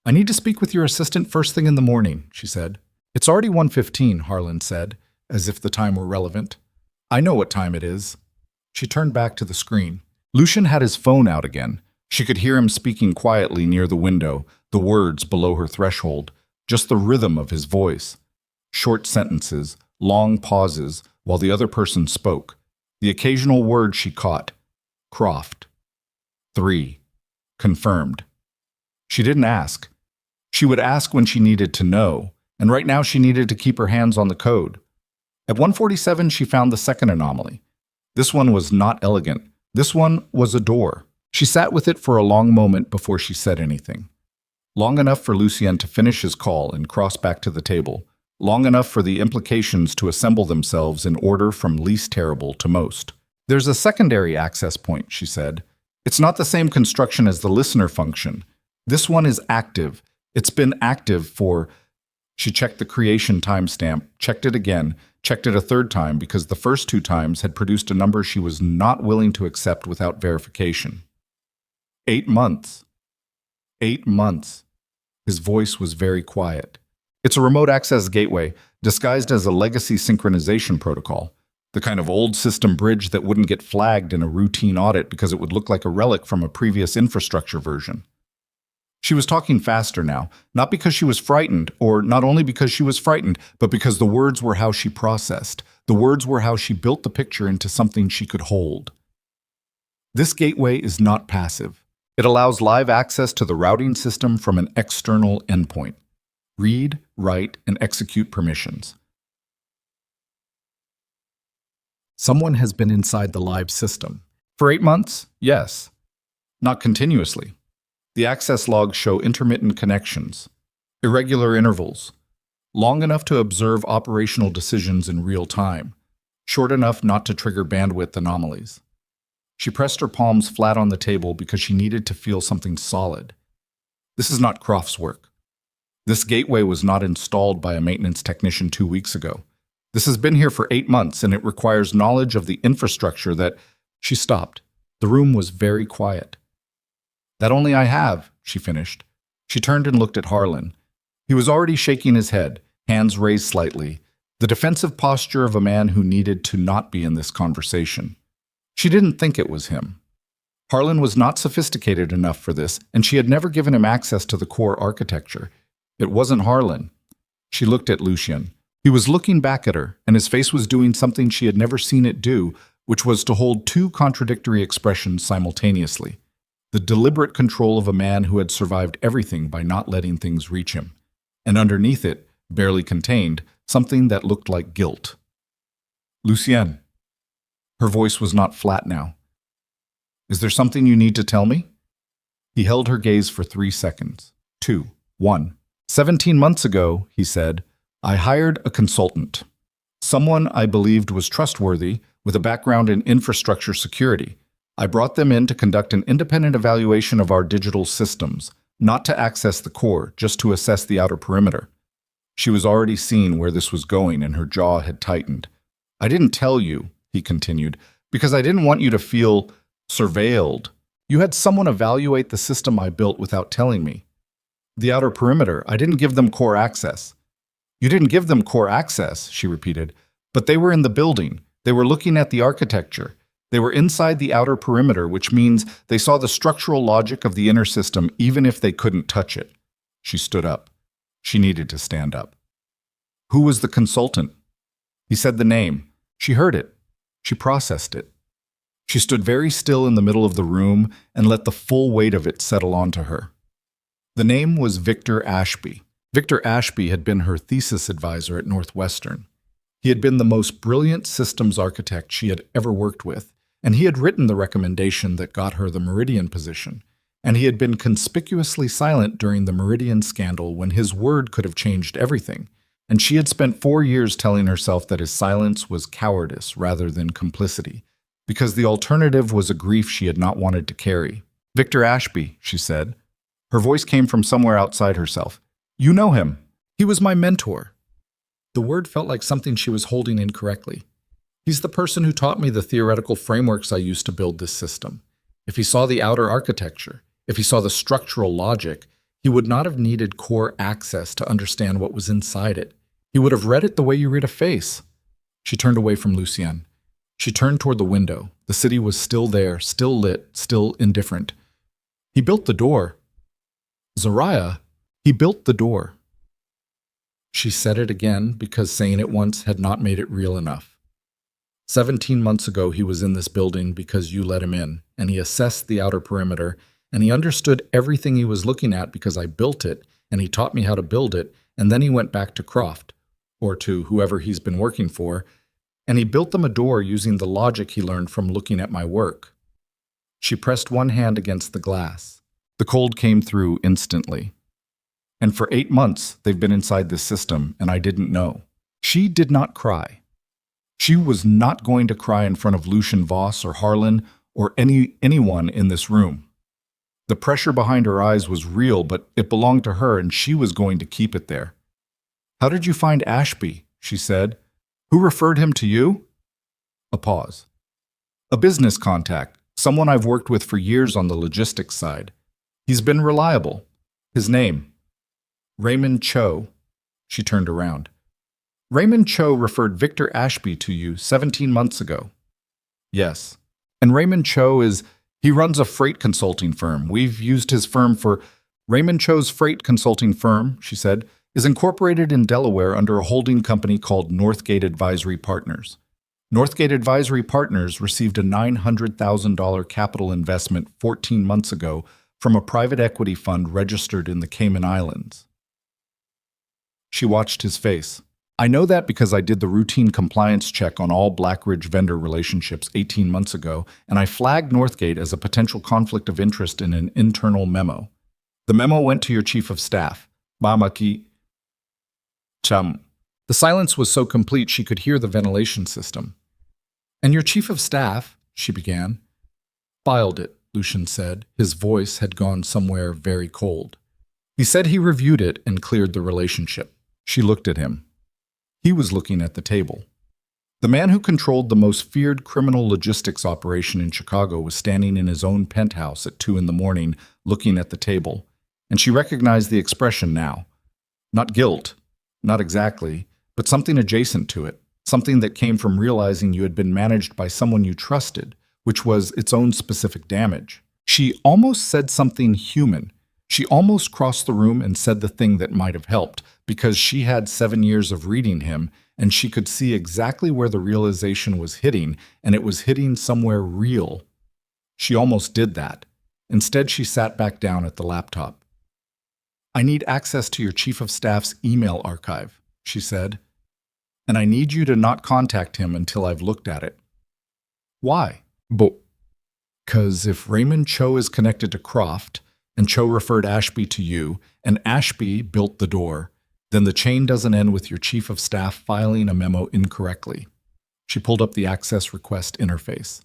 "I need to speak with your assistant first thing in the morning," she said. "It's already 1:15, Harlan said, as if the time were relevant. "I know what time it is." She turned back to the screen. Lucian had his phone out again. She could hear him speaking quietly near the window, the words below her threshold, just the rhythm of his voice. Short sentences, long pauses, while the other person spoke. The occasional word she caught. Croft. 3. Confirmed. She didn't ask. She would ask when she needed to know, and right now she needed to keep her hands on the code. At 1:47, she found the second anomaly. This one was not elegant. This one was a door. She sat with it for a long moment before she said anything. Long enough for Lucien to finish his call and cross back to the table. Long enough for the implications to assemble themselves in order from least terrible to most. "There's a secondary access point," she said. "It's not the same construction as the listener function. This one is active. It's been active for..." She checked the creation timestamp, checked it again, checked it a third time because the first 2 times had produced a number she was not willing to accept without verification. 8 months. 8 months. His voice was very quiet. "It's a remote access gateway, disguised as a legacy synchronization protocol. The kind of old system bridge that wouldn't get flagged in a routine audit because it would look like a relic from a previous infrastructure version." She was talking faster now, not because she was frightened, or not only because she was frightened, but because the words were how she processed. The words were how she built the picture into something she could hold. "This gateway is not passive. It allows live access to the routing system from an external endpoint. Read, write, and execute permissions. Someone has been inside the live system. For 8 months? Yes. Not continuously. The access logs show intermittent connections, irregular intervals, long enough to observe operational decisions in real time, short enough not to trigger bandwidth anomalies. She pressed her palms flat on the table because she needed to feel something solid. This is not Croft's work. This gateway was not installed by a maintenance technician 2 weeks ago. This has been here for 8 months, and it requires knowledge of the infrastructure that... She stopped. The room was very quiet. "That only I have," she finished. She turned and looked at Harlan. He was already shaking his head, hands raised slightly, the defensive posture of a man who needed to not be in this conversation. She didn't think it was him. Harlan was not sophisticated enough for this, and she had never given him access to the core architecture. It wasn't Harlan. She looked at Lucien. He was looking back at her, and his face was doing something she had never seen it do, which was to hold 2 contradictory expressions simultaneously. The deliberate control of a man who had survived everything by not letting things reach him. And underneath it, barely contained, something that looked like guilt. "Lucien." Her voice was not flat now. Is there something you need to tell me? He held her gaze for 3 seconds. 2, 1. 17 months ago, he said, I hired a consultant. Someone I believed was trustworthy with a background in infrastructure security. I brought them in to conduct an independent evaluation of our digital systems, not to access the core, just to assess the outer perimeter. She was already seeing where this was going, and her jaw had tightened. I didn't tell you, he continued, because I didn't want you to feel surveilled. You had someone evaluate the system I built without telling me. The outer perimeter, I didn't give them core access. You didn't give them core access, she repeated, but they were in the building. They were looking at the architecture. They were inside the outer perimeter, which means they saw the structural logic of the inner system even if they couldn't touch it. She stood up. She needed to stand up. Who was the consultant? He said the name. She heard it. She processed it. She stood very still in the middle of the room and let the full weight of it settle onto her. The name was Victor Ashby. Victor Ashby had been her thesis advisor at Northwestern. He had been the most brilliant systems architect she had ever worked with, and he had written the recommendation that got her the Meridian position. And he had been conspicuously silent during the Meridian scandal when his word could have changed everything. And she had spent 4 years telling herself that his silence was cowardice rather than complicity, because the alternative was a grief she had not wanted to carry. Victor Ashby, she said. Her voice came from somewhere outside herself. You know him. He was my mentor. The word felt like something she was holding incorrectly. He's the person who taught me the theoretical frameworks I used to build this system. If he saw the outer architecture, if he saw the structural logic, he would not have needed core access to understand what was inside it. He would have read it the way you read a face. She turned away from Lucien. She turned toward the window. The city was still there, still lit, still indifferent. He built the door. Zariah, he built the door. She said it again because saying it once had not made it real enough. 17 months ago, he was in this building because you let him in, and he assessed the outer perimeter, and he understood everything he was looking at because I built it, and he taught me how to build it, and then he went back to Croft, or to whoever he's been working for, and he built them a door using the logic he learned from looking at my work. She pressed one hand against the glass. The cold came through instantly. And for 8 months, they've been inside this system, and I didn't know. She did not cry. She was not going to cry in front of Lucien Voss or Harlan or anyone in this room. The pressure behind her eyes was real, but it belonged to her, and she was going to keep it there. How did you find Ashby? She said. Who referred him to you? A pause. A business contact, someone I've worked with for years on the logistics side. He's been reliable. His name? Raymond Cho. She turned around. Raymond Cho referred Victor Ashby to you 17 months ago. Yes. And Raymond Cho he runs a freight consulting firm. We've used his firm for Raymond Cho's freight consulting firm, she said, is incorporated in Delaware under a holding company called Northgate Advisory Partners. Northgate Advisory Partners received a $900,000 capital investment 14 months ago from a private equity fund registered in the Cayman Islands. She watched his face. I know that because I did the routine compliance check on all Blackridge vendor relationships 18 months ago, and I flagged Northgate as a potential conflict of interest in an internal memo. The memo went to your chief of staff, Bamaki Cham. The silence was so complete she could hear the ventilation system. And your chief of staff, she began. Filed it, Lucien said. His voice had gone somewhere very cold. He said he reviewed it and cleared the relationship. She looked at him. He was looking at the table. The man who controlled the most feared criminal logistics operation in Chicago was standing in his own penthouse at 2 a.m, looking at the table, and she recognized the expression now. Not guilt, not exactly, but something adjacent to it, something that came from realizing you had been managed by someone you trusted, which was its own specific damage. She almost said something human. She almost crossed the room and said the thing that might have helped, because she had 7 years of reading him, and she could see exactly where the realization was hitting, and it was hitting somewhere real. She almost did that. Instead, she sat back down at the laptop. I need access to your chief of staff's email archive, she said, and I need you to not contact him until I've looked at it. Why? Because if Raymond Cho is connected to Croft, and Cho referred Ashby to you, and Ashby built the door, then the chain doesn't end with your chief of staff filing a memo incorrectly. She pulled up the access request interface.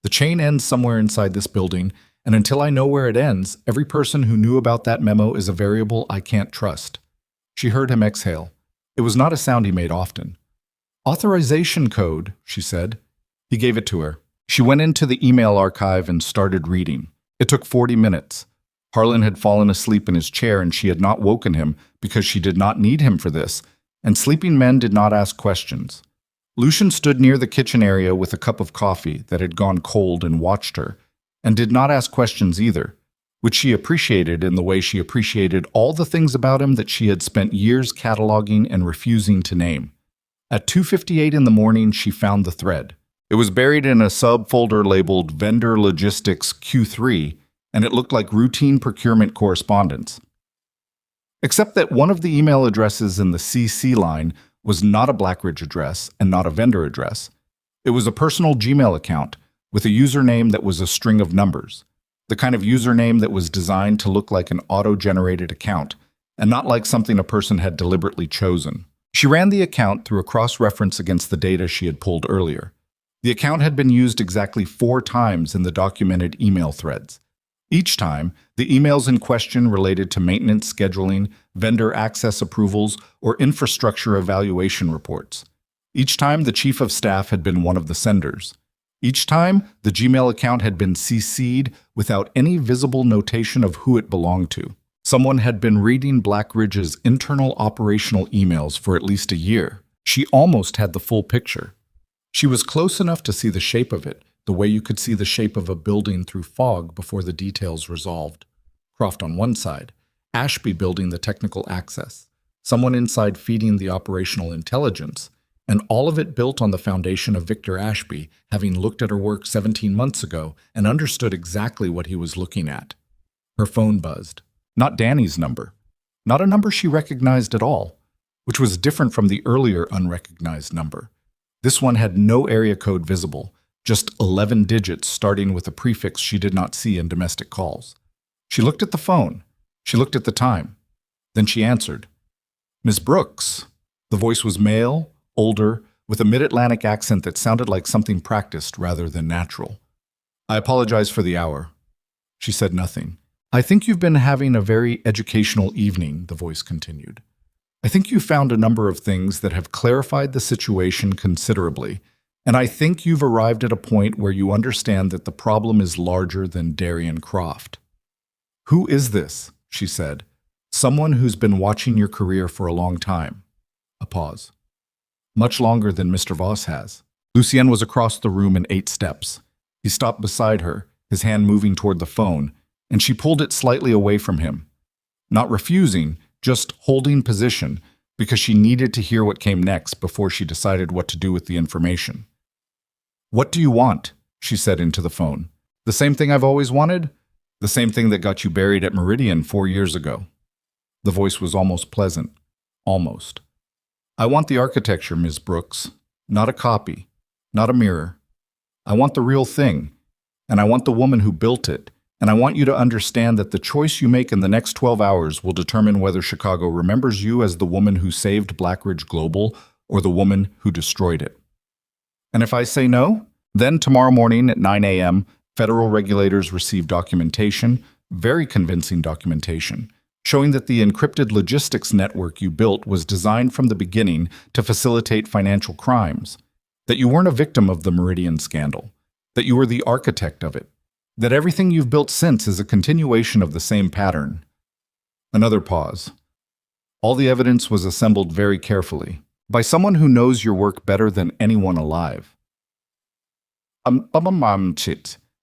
The chain ends somewhere inside this building, and until I know where it ends, every person who knew about that memo is a variable I can't trust. She heard him exhale. It was not a sound he made often. Authorization code, she said. He gave it to her. She went into the email archive and started reading. It took 40 minutes. Harlan had fallen asleep in his chair and she had not woken him because she did not need him for this, and sleeping men did not ask questions. Lucian stood near the kitchen area with a cup of coffee that had gone cold and watched her, and did not ask questions either, which she appreciated in the way she appreciated all the things about him that she had spent years cataloging and refusing to name. At 2:58 in the morning, she found the thread. It was buried in a subfolder labeled Vendor Logistics Q3, and it looked like routine procurement correspondence. Except that one of the email addresses in the CC line was not a Blackridge address and not a vendor address. It was a personal Gmail account with a username that was a string of numbers, the kind of username that was designed to look like an auto-generated account and not like something a person had deliberately chosen. She ran the account through a cross-reference against the data she had pulled earlier. The account had been used exactly 4 times in the documented email threads. Each time, the emails in question related to maintenance scheduling, vendor access approvals, or infrastructure evaluation reports. Each time, the chief of staff had been one of the senders. Each time, the Gmail account had been CC'd without any visible notation of who it belonged to. Someone had been reading Blackridge's internal operational emails for at least a year. She almost had the full picture. She was close enough to see the shape of it, the way you could see the shape of a building through fog before the details resolved. Croft on one side, Ashby building the technical access, someone inside feeding the operational intelligence, and all of it built on the foundation of Victor Ashby, having looked at her work 17 months ago and understood exactly what he was looking at. Her phone buzzed. Not Danny's number. Not a number she recognized at all, which was different from the earlier unrecognized number. This one had no area code visible, just 11 digits starting with a prefix she did not see in domestic calls. She looked at the phone. She looked at the time. Then she answered. "Miss Brooks." The voice was male, older, with a mid-Atlantic accent that sounded like something practiced rather than natural. "I apologize for the hour." She said nothing. "I think you've been having a very educational evening," the voice continued. "I think you found a number of things that have clarified the situation considerably, and I think you've arrived at a point where you understand that the problem is larger than Darian Croft." "Who is this?" she said. "Someone who's been watching your career for a long time." A pause. "Much longer than Mr. Voss has." Lucien was across the room in 8 steps. He stopped beside her, his hand moving toward the phone, and she pulled it slightly away from him. Not refusing, just holding position, because she needed to hear what came next before she decided what to do with the information. "What do you want?" she said into the phone. "The same thing I've always wanted? The same thing that got you buried at Meridian 4 years ago." The voice was almost pleasant. Almost. "I want the architecture, Ms. Brooks. Not a copy. Not a mirror. I want the real thing. And I want the woman who built it. And I want you to understand that the choice you make in the next 12 hours will determine whether Chicago remembers you as the woman who saved Blackridge Global or the woman who destroyed it. And if I say no, then tomorrow morning at 9 a.m., federal regulators receive documentation, very convincing documentation, showing that the encrypted logistics network you built was designed from the beginning to facilitate financial crimes, that you weren't a victim of the Meridian scandal, that you were the architect of it, that everything you've built since is a continuation of the same pattern." Another pause. "All the evidence was assembled very carefully, by someone who knows your work better than anyone alive."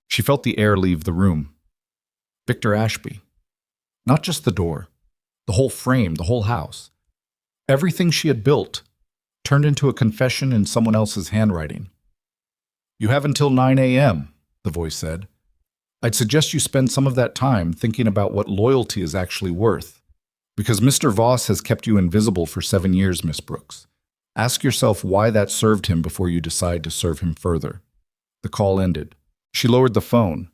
She felt the air leave the room. Victor Ashby. Not just the door, the whole frame, the whole house. Everything she had built turned into a confession in someone else's handwriting. "You have until 9 a.m., the voice said. "I'd suggest you spend some of that time thinking about what loyalty is actually worth. Because Mr. Voss has kept you invisible for 7 years, Miss Brooks. Ask yourself why that served him before you decide to serve him further." The call ended. She lowered the phone.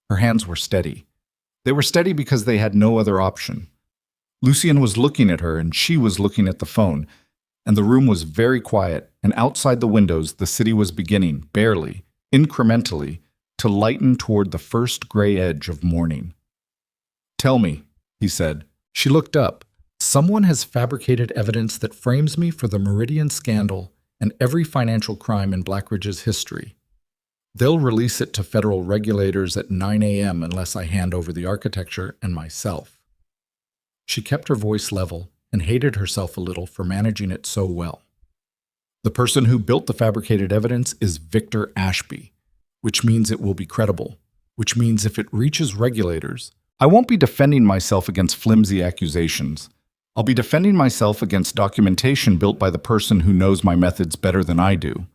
Her hands were steady. They were steady because they had no other option. Lucien was looking at her and she was looking at the phone, and the room was very quiet, and outside the windows the city was beginning, barely, incrementally, to lighten toward the first gray edge of morning. "Tell me," he said. She looked up. "Someone has fabricated evidence that frames me for the Meridian scandal and every financial crime in Blackridge's history. They'll release it to federal regulators at 9 a.m. unless I hand over the architecture and myself." She kept her voice level and hated herself a little for managing it so well. "The person who built the fabricated evidence is Victor Ashby, which means it will be credible, which means if it reaches regulators, I won't be defending myself against flimsy accusations. I'll be defending myself against documentation built by the person who knows my methods better than I do.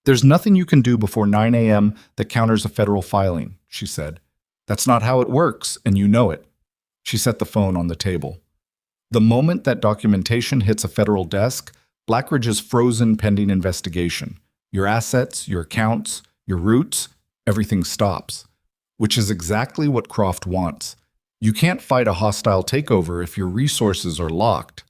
There's nothing you can do before 9 a.m. that counters a federal filing," she said. "That's not how it works, and you know it." She set the phone on the table. "The moment that documentation hits a federal desk, Blackridge is frozen pending investigation. Your assets, your accounts, your routes, everything stops. Which is exactly what Croft wants. You can't fight a hostile takeover if your resources are locked."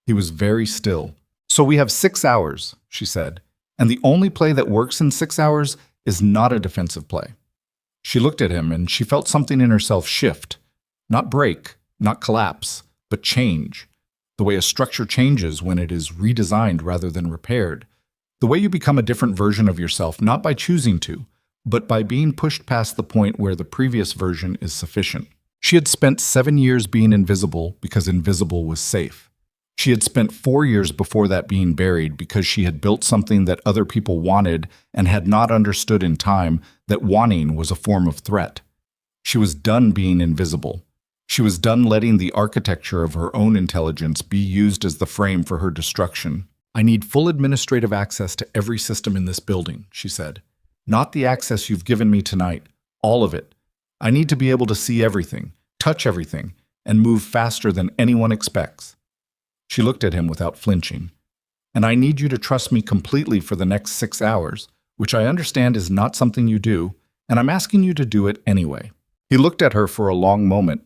He was very still. "So we have 6 hours," she said. "And the only play that works in 6 hours is not a defensive play." She looked at him and she felt something in herself shift. Not break, not collapse, but change. The way a structure changes when it is redesigned rather than repaired. The way you become a different version of yourself, not by choosing to, but by being pushed past the point where the previous version is sufficient. She had spent 7 years being invisible because invisible was safe. She had spent 4 years before that being buried because she had built something that other people wanted and had not understood in time that wanting was a form of threat. She was done being invisible. She was done letting the architecture of her own intelligence be used as the frame for her destruction. "I need full administrative access to every system in this building," she said. "Not the access you've given me tonight, all of it. I need to be able to see everything, touch everything, and move faster than anyone expects." She looked at him without flinching. "And I need you to trust me completely for the next 6 hours, which I understand is not something you do, and I'm asking you to do it anyway." He looked at her for a long moment.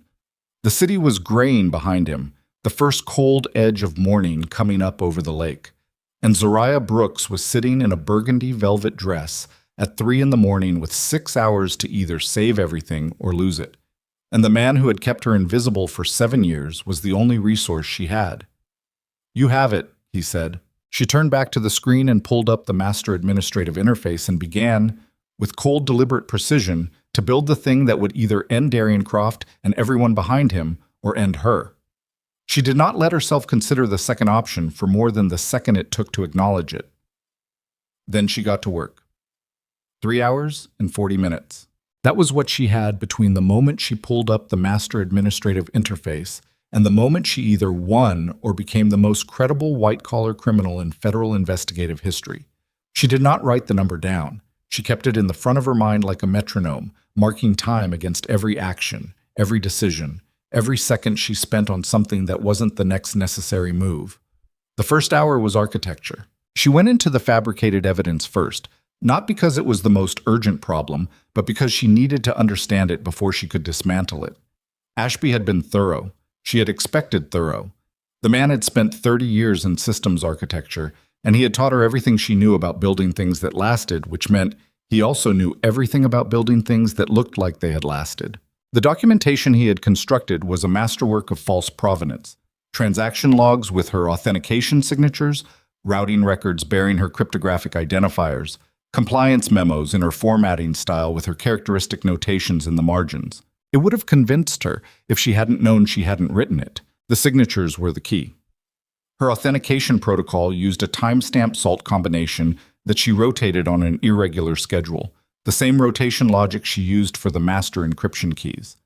The city was graying behind him, the first cold edge of morning coming up over the lake. And Zariah Brooks was sitting in a burgundy velvet dress at 3 in the morning with 6 hours to either save everything or lose it. And the man who had kept her invisible for 7 years was the only resource she had. "You have it," he said. She turned back to the screen and pulled up the master administrative interface and began, with cold, deliberate precision, to build the thing that would either end Darian Croft and everyone behind him, or end her. She did not let herself consider the second option for more than the second it took to acknowledge it. Then she got to work. 3 hours and 40 minutes. That was what she had between the moment she pulled up the master administrative interface and the moment she either won or became the most credible white-collar criminal in federal investigative history. She did not write the number down. She kept it in the front of her mind like a metronome, marking time against every action, every decision, every second she spent on something that wasn't the next necessary move. The first hour was architecture. She went into the fabricated evidence first, not because it was the most urgent problem, but because she needed to understand it before she could dismantle it. Ashby had been thorough. She had expected thorough. The man had spent 30 years in systems architecture, and he had taught her everything she knew about building things that lasted, which meant he also knew everything about building things that looked like they had lasted. The documentation he had constructed was a masterwork of false provenance. Transaction logs with her authentication signatures, routing records bearing her cryptographic identifiers, compliance memos in her formatting style with her characteristic notations in the margins. It would have convinced her if she hadn't known she hadn't written it. The signatures were the key. Her authentication protocol used a timestamp salt combination that she rotated on an irregular schedule, the same rotation logic she used for the master encryption keys.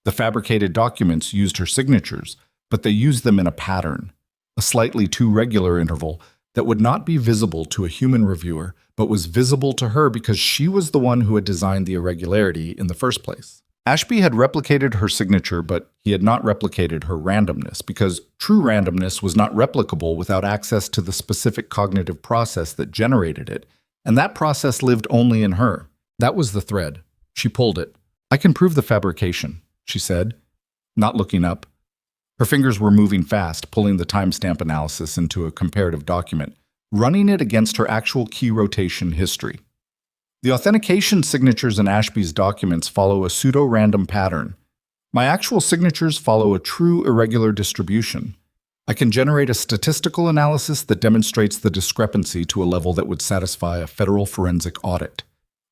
The fabricated documents used her signatures, but they used them in a pattern, a slightly too regular interval that would not be visible to a human reviewer, but was visible to her because she was the one who had designed the irregularity in the first place. Ashby had replicated her signature, but he had not replicated her randomness, because true randomness was not replicable without access to the specific cognitive process that generated it, and that process lived only in her. That was the thread. She pulled it. I can prove the fabrication, she said, not looking up. Her fingers were moving fast, pulling the timestamp analysis into a comparative document, running it against her actual key rotation history. The authentication signatures in Ashby's documents follow a pseudo-random pattern. My actual signatures follow a true irregular distribution. I can generate a statistical analysis that demonstrates the discrepancy to a level that would satisfy a federal forensic audit.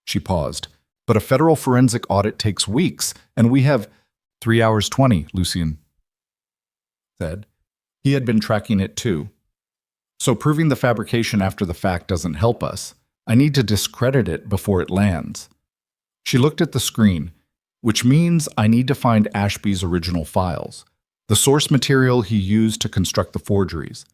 She paused. But a federal forensic audit takes weeks, and we have 3 hours 20, Lucien said. He had been tracking it too. So proving the fabrication after the fact doesn't help us. I need to discredit it before it lands. She looked at the screen, which means I need to find Ashby's original files, the source material he used to construct the forgeries.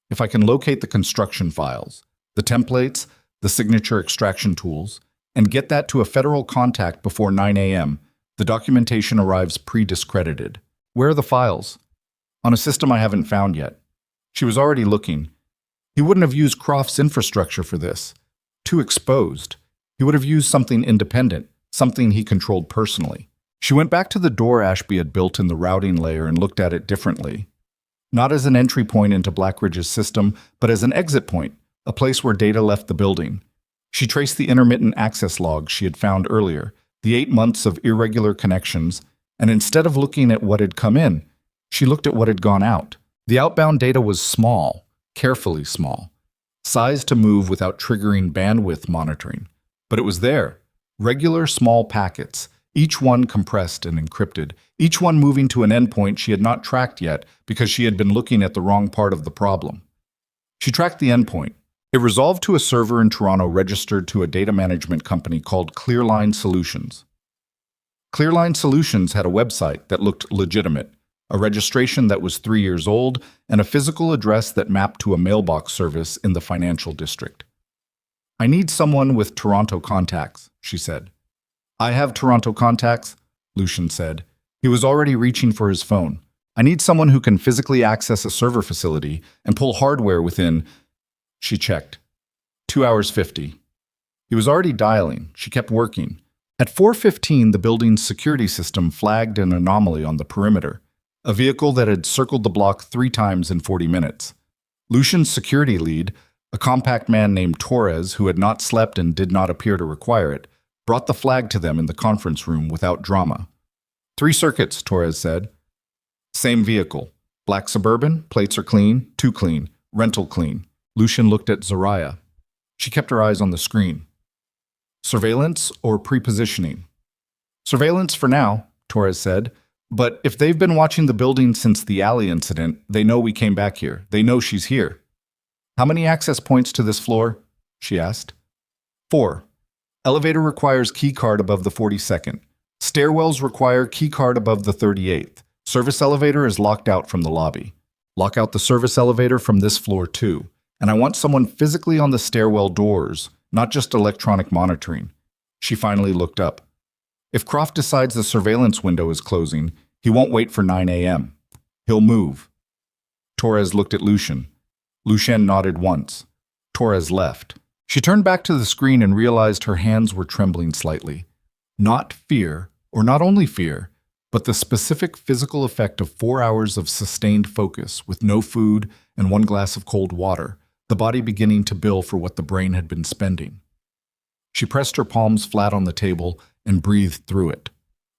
If I can locate the construction files, the templates, the signature extraction tools, and get that to a federal contact before 9 a.m., the documentation arrives pre-discredited. Where are the files? On a system I haven't found yet. She was already looking. He wouldn't have used Croft's infrastructure for this. Too exposed. He would have used something independent, something he controlled personally. She went back to the door Ashby had built in the routing layer and looked at it differently. Not as an entry point into Blackridge's system, but as an exit point, a place where data left the building. She traced the intermittent access logs she had found earlier, the 8 months of irregular connections, and instead of looking at what had come in, she looked at what had gone out. The outbound data was small, carefully small, sized to move without triggering bandwidth monitoring. But it was there, regular small packets, each one compressed and encrypted, each one moving to an endpoint she had not tracked yet because she had been looking at the wrong part of the problem. She tracked the endpoint. It resolved to a server in Toronto registered to a data management company called Clearline Solutions. Clearline Solutions had a website that looked legitimate, a registration that was 3 years old, and a physical address that mapped to a mailbox service in the financial district. I need someone with Toronto contacts, she said. I have Toronto contacts, Lucien said. He was already reaching for his phone. I need someone who can physically access a server facility and pull hardware within... She checked. 2 hours 50. He was already dialing. She kept working. At 4:15, the building's security system flagged an anomaly on the perimeter, a vehicle that had circled the block 3 times in 40 minutes. Lucien's security lead, a compact man named Torres who had not slept and did not appear to require it, brought the flag to them in the conference room without drama. 3 circuits, Torres said. Same vehicle. Black Suburban, plates are clean, too clean, rental clean. Lucien looked at Zoraya. She kept her eyes on the screen. Surveillance or prepositioning? Surveillance for now, Torres said. But if they've been watching the building since the alley incident, they know we came back here. They know she's here. How many access points to this floor? She asked. 4. Elevator requires key card above the 42nd. Stairwells require key card above the 38th. Service elevator is locked out from the lobby. Lock out the service elevator from this floor too. And I want someone physically on the stairwell doors, not just electronic monitoring. She finally looked up. If Croft decides the surveillance window is closing, he won't wait for 9 a.m. He'll move. Torres looked at Lucien. Lucien nodded once. Torres left. She turned back to the screen and realized her hands were trembling slightly. Not fear, or not only fear, but the specific physical effect of 4 hours of sustained focus with no food and 1 glass of cold water, the body beginning to bill for what the brain had been spending. She pressed her palms flat on the table and breathed through it.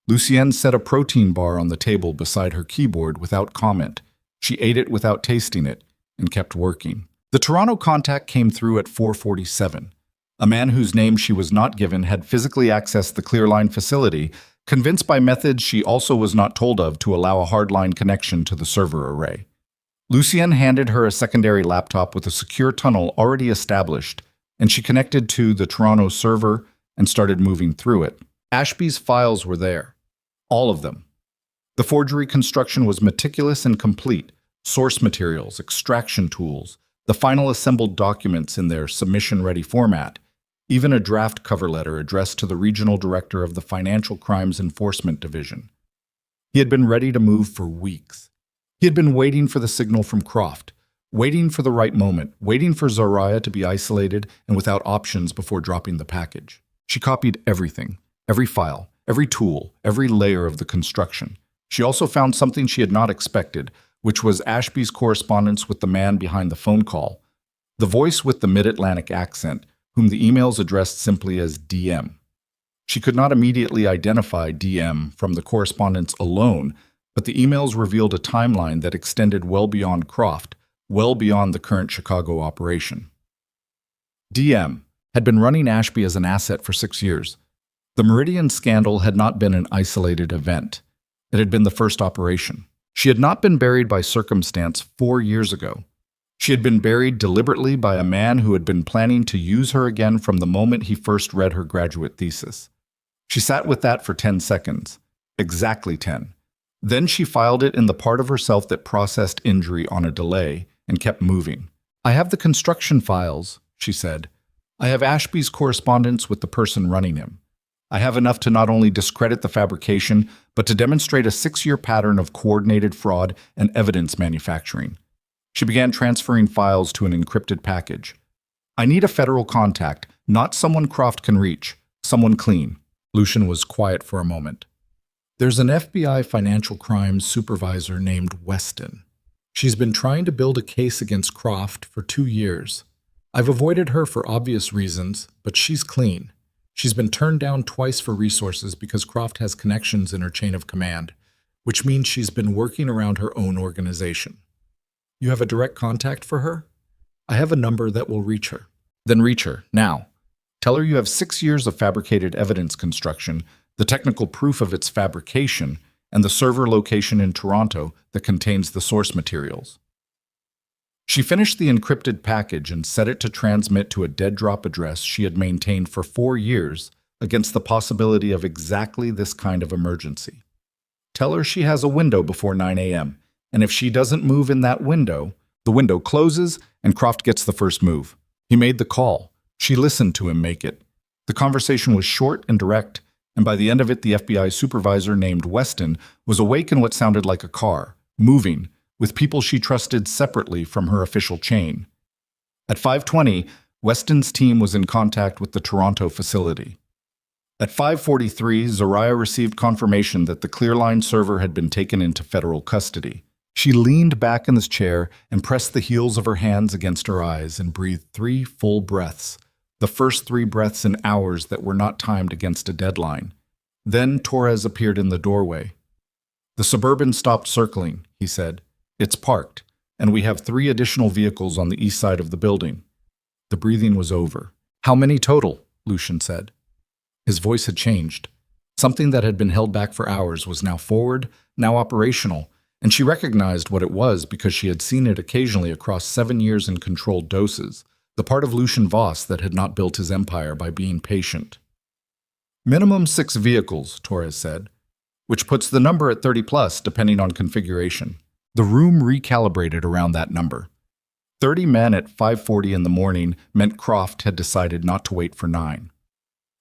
Lucienne set a protein bar on the table beside her keyboard without comment. She ate it without tasting it and kept working. The Toronto contact came through at 4:47. A man whose name she was not given had physically accessed the Clearline facility, convinced by methods she also was not told of to allow a hardline connection to the server array. Lucienne handed her a secondary laptop with a secure tunnel already established, and she connected to the Toronto server and started moving through it. Ashby's files were there. All of them. The forgery construction was meticulous and complete. Source materials, extraction tools, the final assembled documents in their submission-ready format, even a draft cover letter addressed to the regional director of the Financial Crimes Enforcement Division. He had been ready to move for weeks. He had been waiting for the signal from Croft, waiting for the right moment, waiting for Zoraya to be isolated and without options before dropping the package. She copied everything, every file, every tool, every layer of the construction. She also found something she had not expected, which was Ashby's correspondence with the man behind the phone call, the voice with the mid-Atlantic accent, whom the emails addressed simply as DM. She could not immediately identify DM from the correspondence alone, but the emails revealed a timeline that extended well beyond Croft, well beyond the current Chicago operation. DM had been running Ashby as an asset for 6 years. The Meridian scandal had not been an isolated event. It had been the first operation. She had not been buried by circumstance 4 years ago. She had been buried deliberately by a man who had been planning to use her again from the moment he first read her graduate thesis. She sat with that for 10 seconds. Exactly 10. Then she filed it in the part of herself that processed injury on a delay and kept moving. "I have the construction files," she said. "I have Ashby's correspondence with the person running him. I have enough to not only discredit the fabrication, but to demonstrate a 6-year pattern of coordinated fraud and evidence manufacturing." She began transferring files to an encrypted package. "I need a federal contact, not someone Croft can reach, someone clean." Lucian was quiet for a moment. "There's an FBI financial crimes supervisor named Weston. She's been trying to build a case against Croft for 2 years. I've avoided her for obvious reasons, but she's clean. She's been turned down twice for resources because Croft has connections in her chain of command, which means she's been working around her own organization. You have a direct contact for her? I have a number that will reach her." "Then reach her, now. Tell her you have 6 years of fabricated evidence construction, the technical proof of its fabrication, and the server location in Toronto that contains the source materials." She finished the encrypted package and set it to transmit to a dead-drop address she had maintained for 4 years against the possibility of exactly this kind of emergency. "Tell her she has a window before 9 a.m., and if she doesn't move in that window, the window closes and Croft gets the first move." He made the call. She listened to him make it. The conversation was short and direct, and by the end of it, the FBI supervisor named Weston was awake in what sounded like a car, moving, with people she trusted separately from her official chain. At 5:20, Weston's team was in contact with the Toronto facility. At 5:43, Zariah received confirmation that the Clearline server had been taken into federal custody. She leaned back in this chair and pressed the heels of her hands against her eyes and breathed 3 full breaths, the first 3 breaths in hours that were not timed against a deadline. Then Torres appeared in the doorway. "The Suburban stopped circling," he said. "It's parked, and we have 3 additional vehicles on the east side of the building." The breathing was over. "How many total?" Lucian said. His voice had changed. Something that had been held back for hours was now forward, now operational, and she recognized what it was because she had seen it occasionally across 7 years in controlled doses, the part of Lucian Voss that had not built his empire by being patient. "Minimum 6 vehicles," Torres said, which puts the number at 30 plus, depending on configuration. The room recalibrated around that number. 30 men at 5:40 in the morning meant Croft had decided not to wait for 9.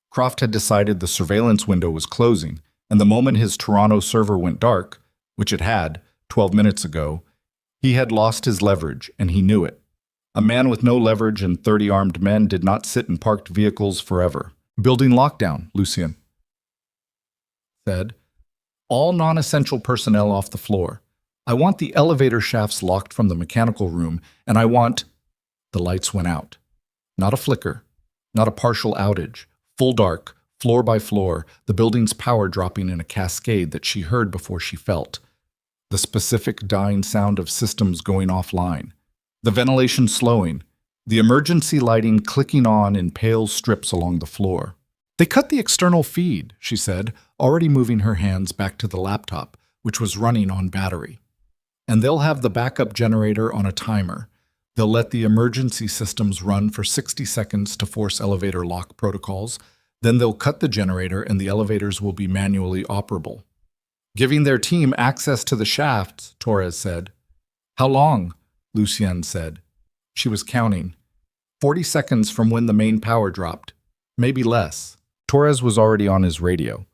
Croft had decided the surveillance window was closing, and the moment his Toronto server went dark, which it had 12 minutes ago, he had lost his leverage, and he knew it. A man with no leverage and 30 armed men did not sit in parked vehicles forever. "Building lockdown," Lucian said. "All non-essential personnel off the floor. I want the elevator shafts locked from the mechanical room, and I want—" The lights went out. Not a flicker, not a partial outage. Full dark, floor by floor, the building's power dropping in a cascade that she heard before she felt. The specific dying sound of systems going offline. The ventilation slowing. The emergency lighting clicking on in pale strips along the floor. "They cut the external feed," she said, already moving her hands back to the laptop, which was running on battery. "And they'll have the backup generator on a timer. They'll let the emergency systems run for 60 seconds to force elevator lock protocols. Then they'll cut the generator and the elevators will be manually operable." "Giving their team access to the shafts," Torres said. "How long?" Lucienne said. She was counting. 40 seconds from when the main power dropped. Maybe less. Torres was already on his radio.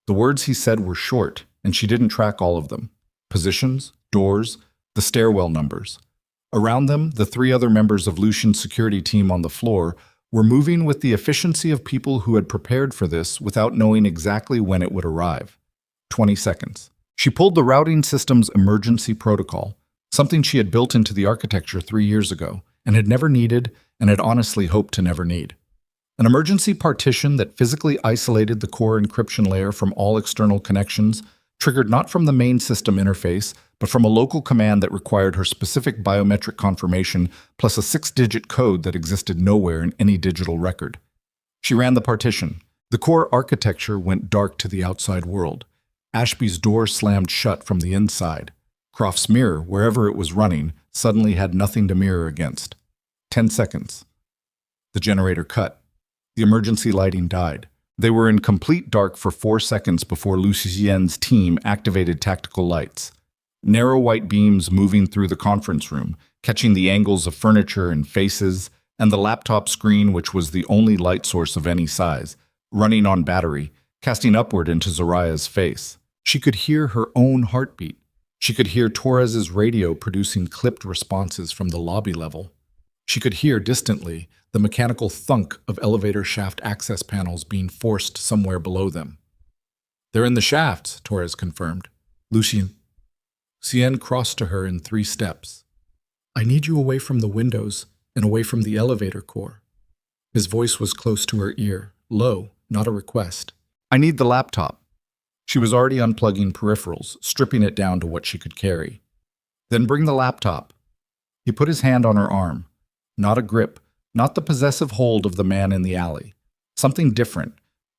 The words he said were short, and she didn't track all of them. Positions, doors, the stairwell numbers. Around them, the 3 other members of Lucian's security team on the floor were moving with the efficiency of people who had prepared for this without knowing exactly when it would arrive. 20 seconds. She pulled the routing system's emergency protocol, something she had built into the architecture 3 years ago, and had never needed and had honestly hoped to never need. An emergency partition that physically isolated the core encryption layer from all external connections, triggered not from the main system interface, but from a local command that required her specific biometric confirmation plus a 6-digit code that existed nowhere in any digital record. She ran the partition. The core architecture went dark to the outside world. Ashby's door slammed shut from the inside. Croft's mirror, wherever it was running, suddenly had nothing to mirror against. 10 seconds. The generator cut. The emergency lighting died. They were in complete dark for 4 seconds before Lucien's team activated tactical lights. Narrow white beams moving through the conference room, catching the angles of furniture and faces, and the laptop screen, which was the only light source of any size, running on battery, casting upward into Zoraya's face. She could hear her own heartbeat. She could hear Torres's radio producing clipped responses from the lobby level. She could hear, distantly, the mechanical thunk of elevator shaft access panels being forced somewhere below them. "They're in the shafts," Torres confirmed. Lucien crossed to her in 3 steps. "I need you away from the windows and away from the elevator core." His voice was close to her ear, low, not a request. "I need the laptop." She was already unplugging peripherals, stripping it down to what she could carry. "Then bring the laptop." He put his hand on her arm. Not a grip, not the possessive hold of the man in the alley. Something different.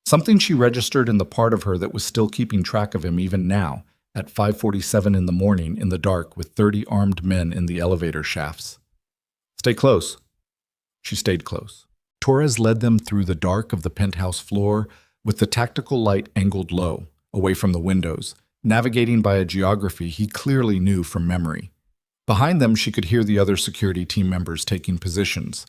Something she registered in the part of her that was still keeping track of him even now, at 5:47 in the morning in the dark with 30 armed men in the elevator shafts. "Stay close." She stayed close. Torres led them through the dark of the penthouse floor with the tactical light angled low, away from the windows, navigating by a geography he clearly knew from memory. Behind them, she could hear the other security team members taking positions.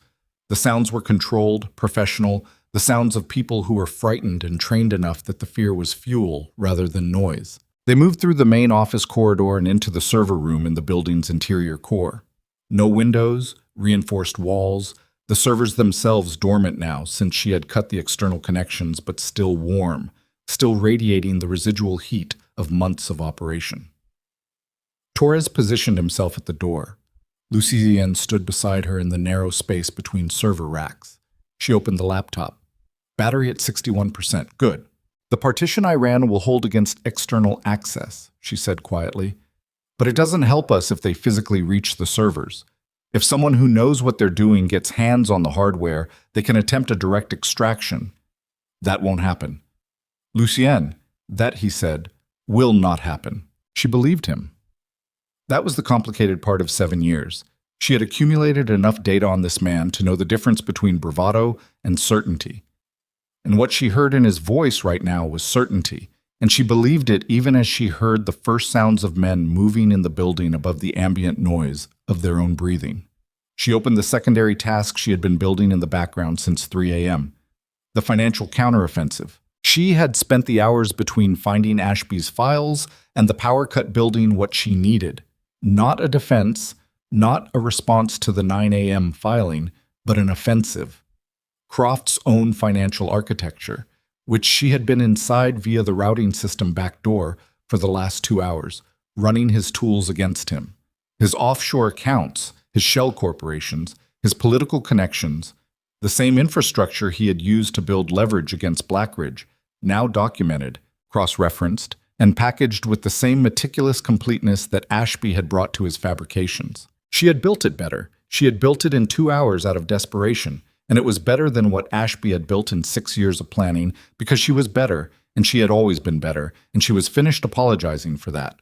The sounds were controlled, professional, the sounds of people who were frightened and trained enough that the fear was fuel rather than noise. They moved through the main office corridor and into the server room in the building's interior core. No windows, reinforced walls, the servers themselves dormant now since she had cut the external connections, but still warm, still radiating the residual heat of months of operation. Torres positioned himself at the door. Lucien stood beside her in the narrow space between server racks. She opened the laptop. "Battery at 61%. Good. The partition I ran will hold against external access," she said quietly. "But it doesn't help us if they physically reach the servers. If someone who knows what they're doing gets hands on the hardware, they can attempt a direct extraction. That won't happen." "Lucien, that," he said, "will not happen." She believed him. That was the complicated part of 7 years. She had accumulated enough data on this man to know the difference between bravado and certainty. And what she heard in his voice right now was certainty, and she believed it even as she heard the first sounds of men moving in the building above the ambient noise of their own breathing. She opened the secondary task she had been building in the background since 3 a.m. The financial counteroffensive. She had spent the hours between finding Ashby's files and the power cut building what she needed. Not a defense, not a response to the 9 a.m. filing, but an offensive. Croft's own financial architecture, which she had been inside via the routing system backdoor for the last 2 hours, running his tools against him. His offshore accounts, his shell corporations, his political connections, the same infrastructure he had used to build leverage against Blackridge, now documented, cross-referenced, and packaged with the same meticulous completeness that Ashby had brought to his fabrications. She had built it better. She had built it in 2 hours out of desperation, and it was better than what Ashby had built in 6 years of planning because she was better, and she had always been better, and she was finished apologizing for that.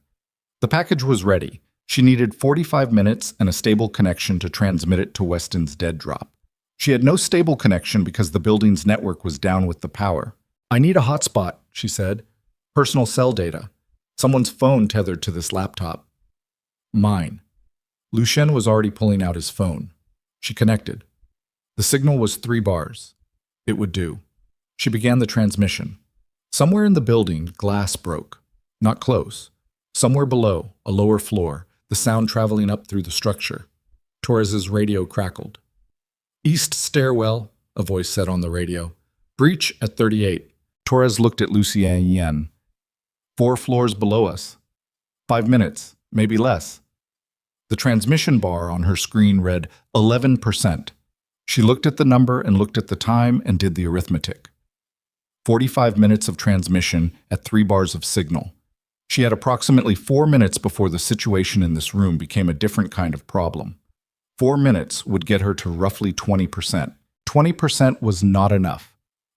The package was ready. She needed 45 minutes and a stable connection to transmit it to Weston's dead drop. She had no stable connection because the building's network was down with the power. "I need a hotspot," she said. "Personal cell data. Someone's phone tethered to this laptop." "Mine." Lucien was already pulling out his phone. She connected. The signal was 3 bars. It would do. She began the transmission. Somewhere in the building, glass broke. Not close. Somewhere below, a lower floor, the sound traveling up through the structure. Torres's radio crackled. "East stairwell, a voice said on the radio. Breach at 38. Torres looked at Lucien. 4 floors below us. 5 minutes, maybe less. The transmission bar on her screen read 11%. She looked at the number and looked at the time and did the arithmetic. 45 minutes of transmission at 3 bars of signal. She had approximately 4 minutes before the situation in this room became a different kind of problem. 4 minutes would get her to roughly 20%. 20% was not enough.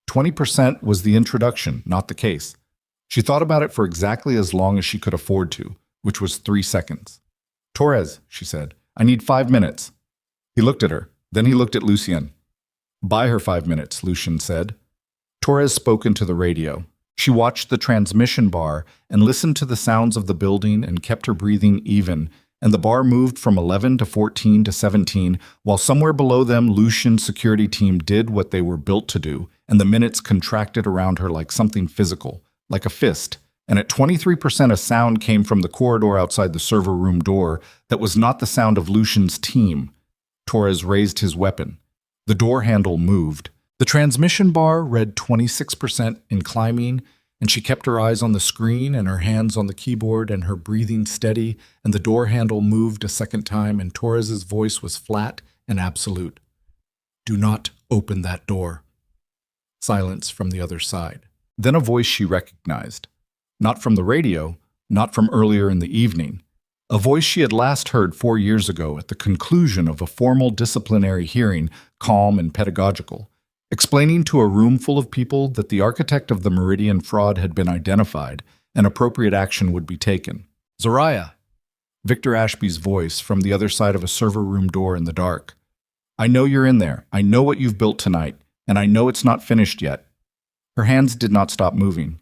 20% was the introduction, not the case. She thought about it for exactly as long as she could afford to, which was 3 seconds. Torres, she said, I need 5 minutes. He looked at her. Then he looked at Lucien. Buy her 5 minutes, Lucien said. Torres spoke into the radio. She watched the transmission bar and listened to the sounds of the building and kept her breathing even, and the bar moved from 11 to 14 to 17, while somewhere below them Lucien's security team did what they were built to do, and the minutes contracted around her like something physical, like a fist. And at 23% a sound came from the corridor outside the server room door that was not the sound of Lucien's team. Torres raised his weapon. The door handle moved. The transmission bar read 26% in climbing, and she kept her eyes on the screen and her hands on the keyboard and her breathing steady, and the door handle moved a second time, and Torres's voice was flat and absolute. Do not open that door. Silence from the other side. Then a voice she recognized. Not from the radio, not from earlier in the evening. A voice she had last heard 4 years ago at the conclusion of a formal disciplinary hearing, calm and pedagogical, explaining to a room full of people that the architect of the Meridian fraud had been identified and appropriate action would be taken. Zariah, Victor Ashby's voice from the other side of a server room door in the dark. I know you're in there. I know what you've built tonight, and I know it's not finished yet. Her hands did not stop moving.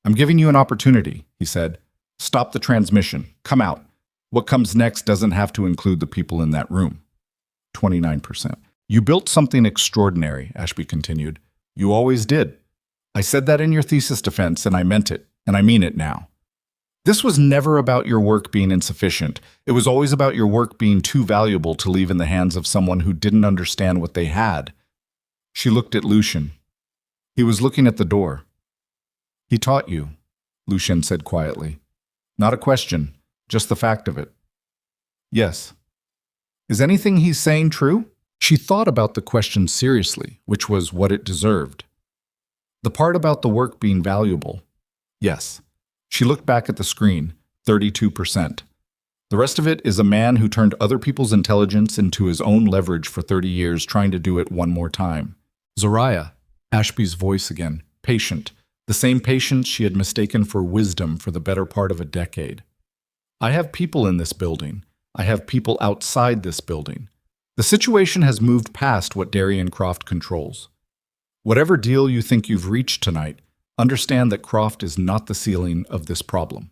I'm giving you an opportunity, he said. Stop the transmission. Come out. What comes next doesn't have to include the people in that room. 29%. You built something extraordinary, Ashby continued. You always did. I said that in your thesis defense, and I meant it, and I mean it now. This was never about your work being insufficient. It was always about your work being too valuable to leave in the hands of someone who didn't understand what they had. She looked at Lucien. He was looking at the door. He taught you, Lucien said quietly. Not a question, just the fact of it. Yes. Is anything he's saying true? She thought about the question seriously, which was what it deserved. The part about the work being valuable. Yes. She looked back at the screen, 32%. The rest of it is a man who turned other people's intelligence into his own leverage for 30 years trying to do it one more time. Zariah, Ashby's voice again, patient, the same patience she had mistaken for wisdom for the better part of a decade. I have people in this building. I have people outside this building. The situation has moved past what Darian Croft controls. Whatever deal you think you've reached tonight, understand that Croft is not the ceiling of this problem.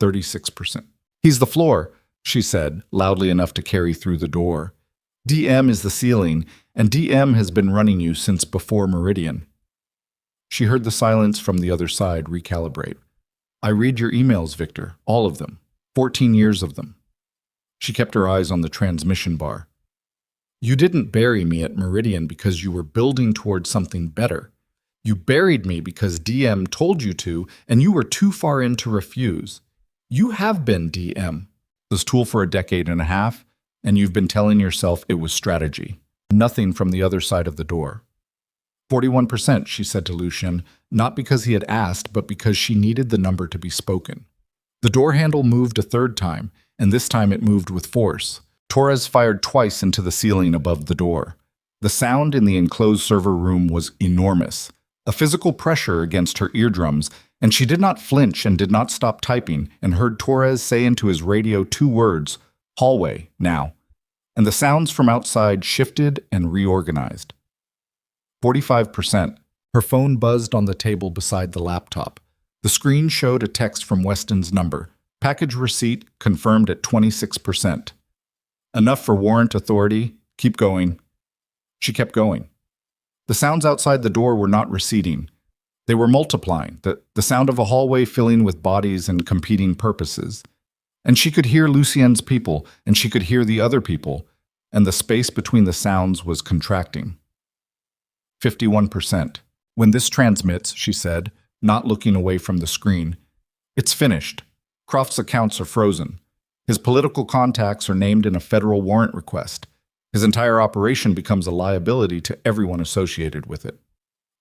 36%. He's the floor, she said, loudly enough to carry through the door. DM is the ceiling, and DM has been running you since before Meridian. She heard the silence from the other side recalibrate. I read your emails, Victor, all of them, 14 years of them. She kept her eyes on the transmission bar. You didn't bury me at Meridian because you were building towards something better. You buried me because DM told you to, and you were too far in to refuse. You have been DM, this tool for a decade and a half, and you've been telling yourself it was strategy. Nothing from the other side of the door. 41%, she said to Lucien, not because he had asked, but because she needed the number to be spoken. The door handle moved a third time, and this time it moved with force. Torres fired twice into the ceiling above the door. The sound in the enclosed server room was enormous, a physical pressure against her eardrums, and she did not flinch and did not stop typing and heard Torres say into his radio 2 words, hallway, now. And the sounds from outside shifted and reorganized. 45%. Her phone buzzed on the table beside the laptop. The screen showed a text from Weston's number. Package receipt confirmed at 26%. Enough for warrant authority. Keep going. She kept going. The sounds outside the door were not receding. They were multiplying, the sound of a hallway filling with bodies and competing purposes. And she could hear Lucien's people, and she could hear the other people, and the space between the sounds was contracting. 51%. When this transmits, she said, not looking away from the screen, it's finished. Croft's accounts are frozen. His political contacts are named in a federal warrant request. His entire operation becomes a liability to everyone associated with it.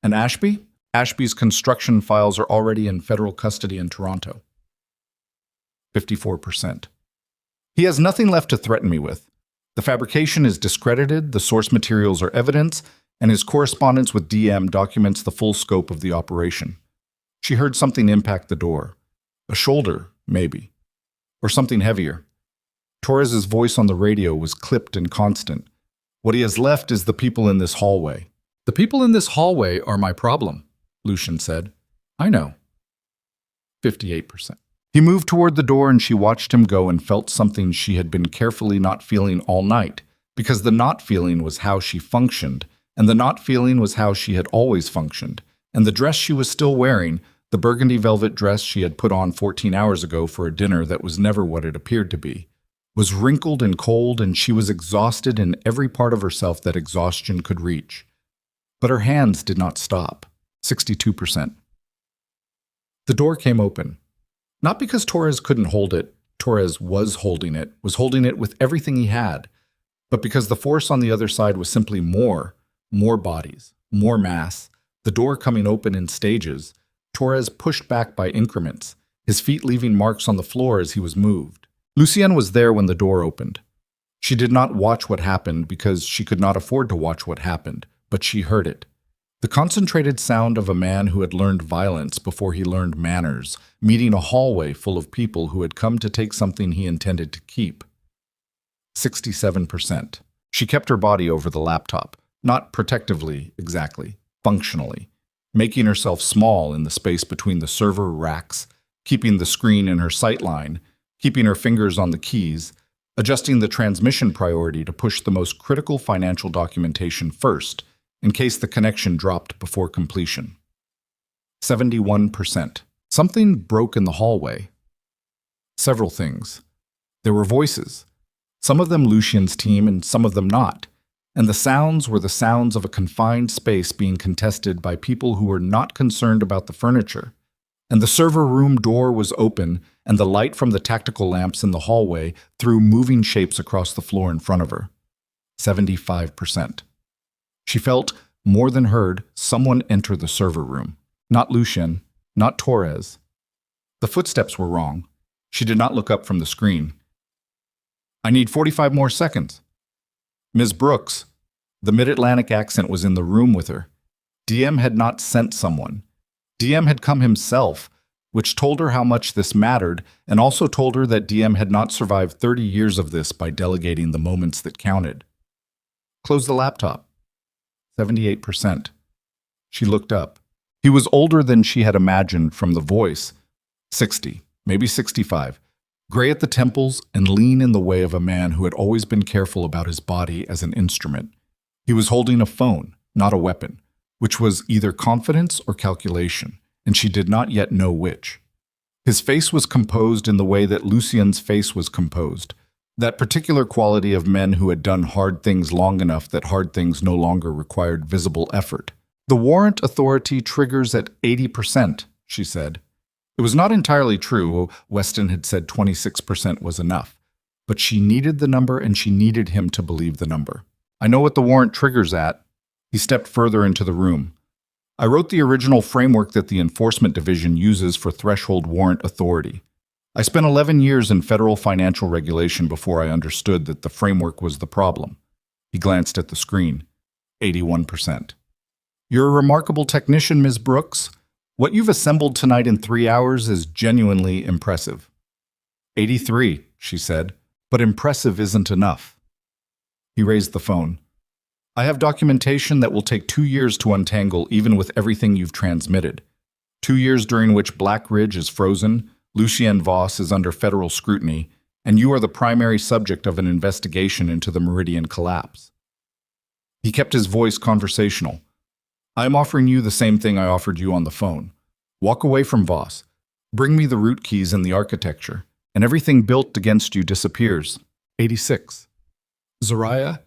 And Ashby? Ashby's construction files are already in federal custody in Toronto. 54%. He has nothing left to threaten me with. The fabrication is discredited, the source materials are evidence, and his correspondence with DM documents the full scope of the operation. She heard something impact the door. A shoulder, maybe. Or something heavier. Torres's voice on the radio was clipped and constant. What he has left is the people in this hallway. The people in this hallway are my problem, Lucian said. I know. 58%. He moved toward the door and she watched him go and felt something she had been carefully not feeling all night, because the not feeling was how she functioned, and the not feeling was how she had always functioned, and the dress she was still wearing, the burgundy velvet dress she had put on 14 hours ago for a dinner that was never what it appeared to be, was wrinkled and cold, and she was exhausted in every part of herself that exhaustion could reach. But her hands did not stop. 62%. The door came open. Not because Torres couldn't hold it, Torres was holding it with everything he had, but because the force on the other side was simply more bodies, more mass, the door coming open in stages. Torres pushed back by increments, his feet leaving marks on the floor as he was moved. Lucienne was there when the door opened. She did not watch what happened because she could not afford to watch what happened, but she heard it. The concentrated sound of a man who had learned violence before he learned manners, meeting a hallway full of people who had come to take something he intended to keep. 67%. She kept her body over the laptop, not protectively exactly, functionally, making herself small in the space between the server racks, keeping the screen in her sightline, keeping her fingers on the keys, adjusting the transmission priority to push the most critical financial documentation first, in case the connection dropped before completion. 71%. Something broke in the hallway. Several things. There were voices, some of them Lucien's team and some of them not, and the sounds were the sounds of a confined space being contested by people who were not concerned about the furniture. And the server room door was open, and the light from the tactical lamps in the hallway threw moving shapes across the floor in front of her. 75%. She felt, more than heard, someone enter the server room. Not Lucien, not Torres. The footsteps were wrong. She did not look up from the screen. I need 45 more seconds. Ms. Brooks. The mid-Atlantic accent was in the room with her. DM had not sent someone. DM had come himself, which told her how much this mattered, and also told her that DM had not survived 30 years of this by delegating the moments that counted. Close the laptop. 78%. She looked up. He was older than she had imagined from the voice. 60, maybe 65. Gray at the temples and lean in the way of a man who had always been careful about his body as an instrument. He was holding a phone, not a weapon, which was either confidence or calculation, and she did not yet know which. His face was composed in the way that Lucien's face was composed, that particular quality of men who had done hard things long enough that hard things no longer required visible effort. The warrant authority triggers at 80%, she said. It was not entirely true. Weston had said 26% was enough. But she needed the number and she needed him to believe the number. I know what the warrant triggers at. He stepped further into the room. I wrote the original framework that the Enforcement Division uses for threshold warrant authority. I spent 11 years in federal financial regulation before I understood that the framework was the problem. He glanced at the screen. 81%. You're a remarkable technician, Ms. Brooks. What you've assembled tonight in 3 hours is genuinely impressive. 83, she said, but impressive isn't enough. He raised the phone. I have documentation that will take 2 years to untangle even with everything you've transmitted. 2 years during which Black Ridge is frozen, Lucien Voss is under federal scrutiny, and you are the primary subject of an investigation into the Meridian collapse. He kept his voice conversational. I am offering you the same thing I offered you on the phone. Walk away from Voss. Bring me the root keys and the architecture, and everything built against you disappears. 86. Zariah,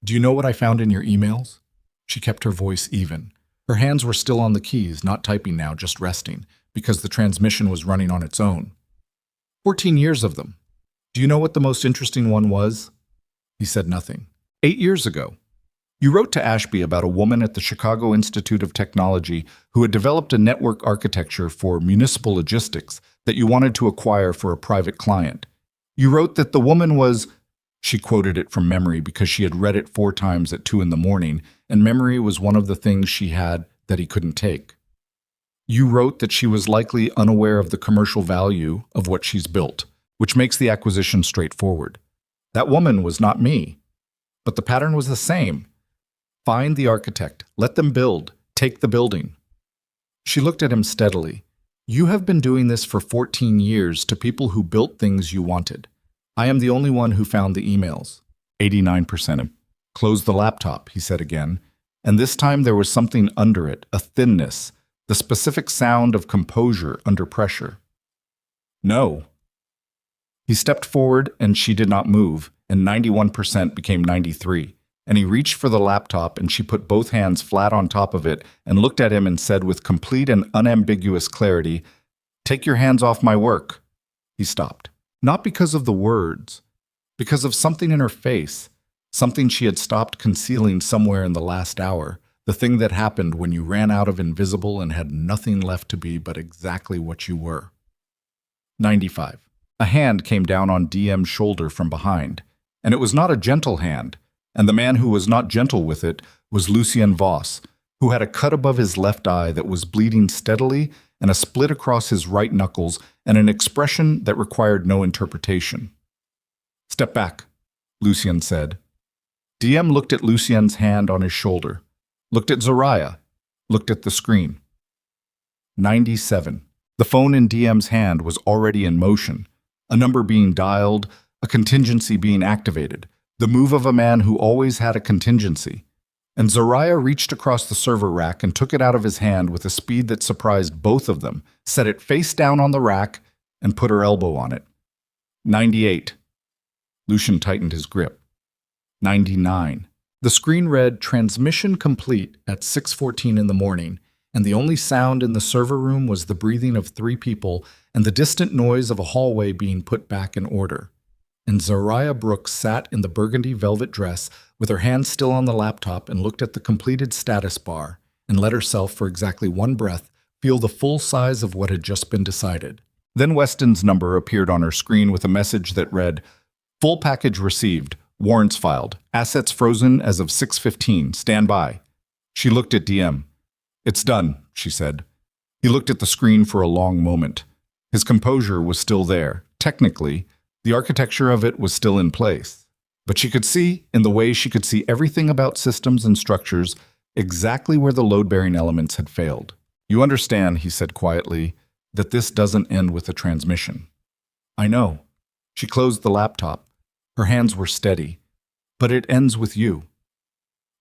do you know what I found in your emails? She kept her voice even. Her hands were still on the keys, not typing now, just resting, because the transmission was running on its own. 14 years of them. Do you know what the most interesting one was? He said nothing. 8 years ago. You wrote to Ashby about a woman at the Chicago Institute of Technology who had developed a network architecture for municipal logistics that you wanted to acquire for a private client. You wrote that the woman was, she quoted it from memory because she had read it 4 times at 2 a.m, and memory was one of the things she had that he couldn't take. You wrote that she was likely unaware of the commercial value of what she's built, which makes the acquisition straightforward. That woman was not me, but the pattern was the same. Find the architect, let them build, take the building. She looked at him steadily. You have been doing this for 14 years to people who built things you wanted. I am the only one who found the emails. 89%. Close the laptop, he said again, and this time there was something under it, a thinness, the specific sound of composure under pressure. No. He stepped forward and she did not move, and 91% became 93%. And he reached for the laptop and she put both hands flat on top of it and looked at him and said with complete and unambiguous clarity, "Take your hands off my work." He stopped. Not because of the words, because of something in her face, something she had stopped concealing somewhere in the last hour, the thing that happened when you ran out of invisible and had nothing left to be but exactly what you were. 95. A hand came down on DM's shoulder from behind, and it was not a gentle hand. And the man who was not gentle with it was Lucien Voss, who had a cut above his left eye that was bleeding steadily and a split across his right knuckles and an expression that required no interpretation. "Step back," Lucien said. DM looked at Lucien's hand on his shoulder, looked at Zariah, looked at the screen. 97. The phone in DM's hand was already in motion, a number being dialed, a contingency being activated. The move of a man who always had a contingency. And Zariah reached across the server rack and took it out of his hand with a speed that surprised both of them, set it face down on the rack, and put her elbow on it. 98. Lucien tightened his grip. 99. The screen read "Transmission complete" at 6:14 in the morning, and the only sound in the server room was the breathing of 3 people and the distant noise of a hallway being put back in order. And Zariah Brooks sat in the burgundy velvet dress with her hand still on the laptop and looked at the completed status bar and let herself, for exactly 1 breath, feel the full size of what had just been decided. Then Weston's number appeared on her screen with a message that read, "Full package received, warrants filed, assets frozen as of 6:15, stand by." She looked at DM. "It's done," she said. He looked at the screen for a long moment. His composure was still there. Technically, the architecture of it was still in place. But she could see, in the way she could see everything about systems and structures, exactly where the load-bearing elements had failed. "You understand," he said quietly, "that this doesn't end with a transmission." "I know." She closed the laptop. Her hands were steady. "But it ends with you."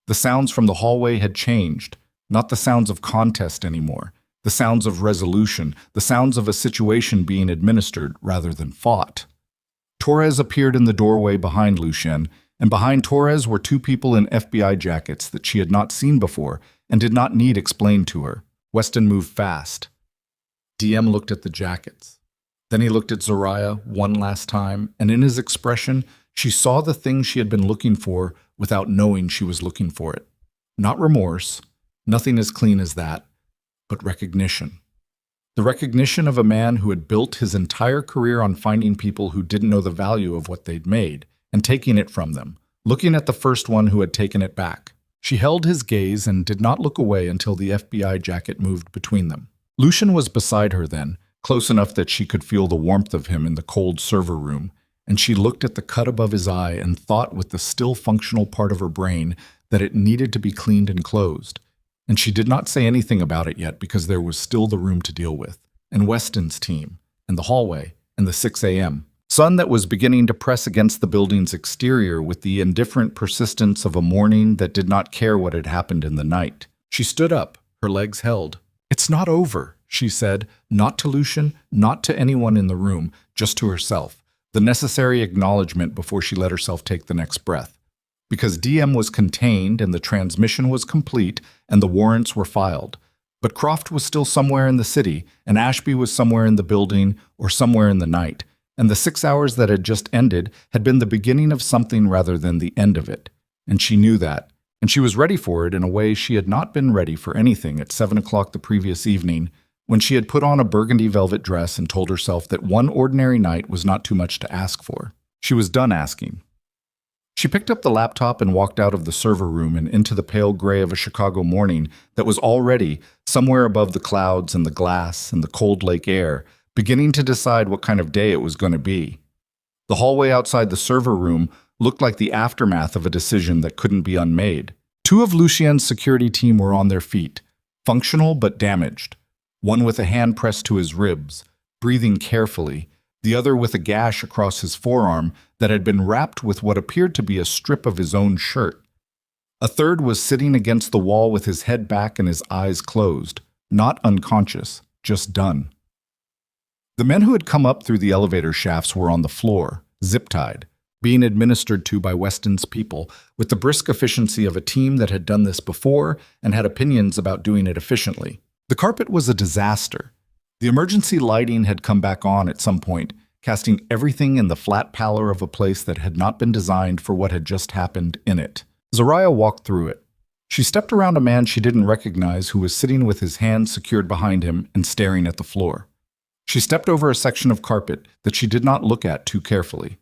The sounds from the hallway had changed, not the sounds of contest anymore, the sounds of resolution, the sounds of a situation being administered rather than fought. Torres appeared in the doorway behind Lucien, and behind Torres were 2 people in FBI jackets that she had not seen before and did not need explained to her. Weston moved fast. DM looked at the jackets. Then he looked at Zariah one last time, and in his expression, she saw the thing she had been looking for without knowing she was looking for it. Not remorse, nothing as clean as that, but recognition. The recognition of a man who had built his entire career on finding people who didn't know the value of what they'd made and taking it from them, looking at the first one who had taken it back. She held his gaze and did not look away until the FBI jacket moved between them. Lucien was beside her then, close enough that she could feel the warmth of him in the cold server room, and she looked at the cut above his eye and thought with the still functional part of her brain that it needed to be cleaned and closed. And she did not say anything about it yet because there was still the room to deal with, and Weston's team, and the hallway, and the 6 a.m. sun that was beginning to press against the building's exterior with the indifferent persistence of a morning that did not care what had happened in the night. She stood up, her legs held. "It's not over," she said, not to Lucien, not to anyone in the room, just to herself, the necessary acknowledgement before she let herself take the next breath. because DM was contained and the transmission was complete and the warrants were filed. But Croft was still somewhere in the city, and Ashby was somewhere in the building or somewhere in the night, and the 6 hours that had just ended had been the beginning of something rather than the end of it. And she knew that, and she was ready for it in a way she had not been ready for anything at 7 o'clock the previous evening, when she had put on a burgundy velvet dress and told herself that one ordinary night was not too much to ask for. She was done asking. She picked up the laptop and walked out of the server room and into the pale gray of a Chicago morning that was already, somewhere above the clouds and the glass and the cold lake air, beginning to decide what kind of day it was going to be. The hallway outside the server room looked like the aftermath of a decision that couldn't be unmade. 2 of Lucien's security team were on their feet, functional but damaged, one with a hand pressed to his ribs, breathing carefully, the other with a gash across his forearm that had been wrapped with what appeared to be a strip of his own shirt. A third was sitting against the wall with his head back and his eyes closed, not unconscious, just done. The men who had come up through the elevator shafts were on the floor, zip-tied, being administered to by Weston's people with the brisk efficiency of a team that had done this before and had opinions about doing it efficiently. The carpet was a disaster. The emergency lighting had come back on at some point, casting everything in the flat pallor of a place that had not been designed for what had just happened in it. Zariah walked through it. She stepped around a man she didn't recognize who was sitting with his hands secured behind him and staring at the floor. She stepped over a section of carpet that she did not look at too carefully.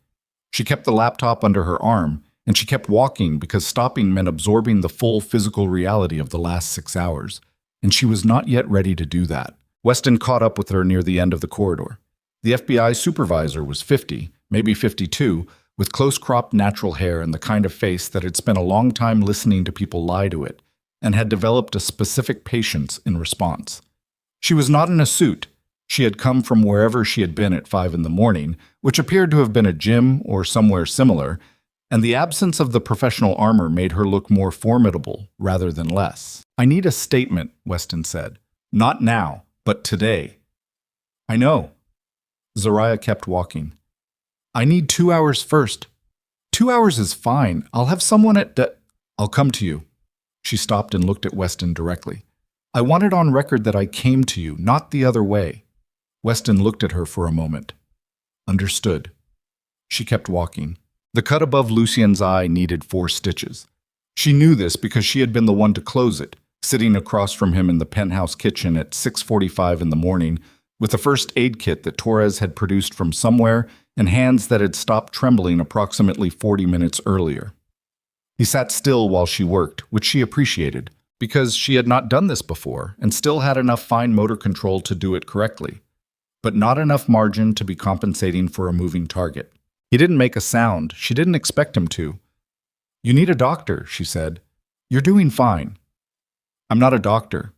She kept the laptop under her arm, and she kept walking because stopping meant absorbing the full physical reality of the last 6 hours, and she was not yet ready to do that. Weston caught up with her near the end of the corridor. The FBI supervisor was 50, maybe 52, with close-cropped natural hair and the kind of face that had spent a long time listening to people lie to it, and had developed a specific patience in response. She was not in a suit. She had come from wherever she had been at 5 in the morning, which appeared to have been a gym or somewhere similar, and the absence of the professional armor made her look more formidable rather than less. "I need a statement," Weston said. "Not now, but today." "I know." Zariah kept walking. "I need 2 hours first." "2 hours is fine. I'll have someone at I'll come to you." She stopped and looked at Weston directly. "I want it on record that I came to you, not the other way." Weston looked at her for a moment. "Understood." She kept walking. The cut above Lucien's eye needed 4 stitches. She knew this because she had been the one to close it, sitting across from him in the penthouse kitchen at 6:45 in the morning with a first aid kit that Torres had produced from somewhere and hands that had stopped trembling approximately 40 minutes earlier. He sat still while she worked, which she appreciated, because she had not done this before and still had enough fine motor control to do it correctly, but not enough margin to be compensating for a moving target. He didn't make a sound. She didn't expect him to. "You need a doctor," she said. "You're doing fine." "I'm not a doctor."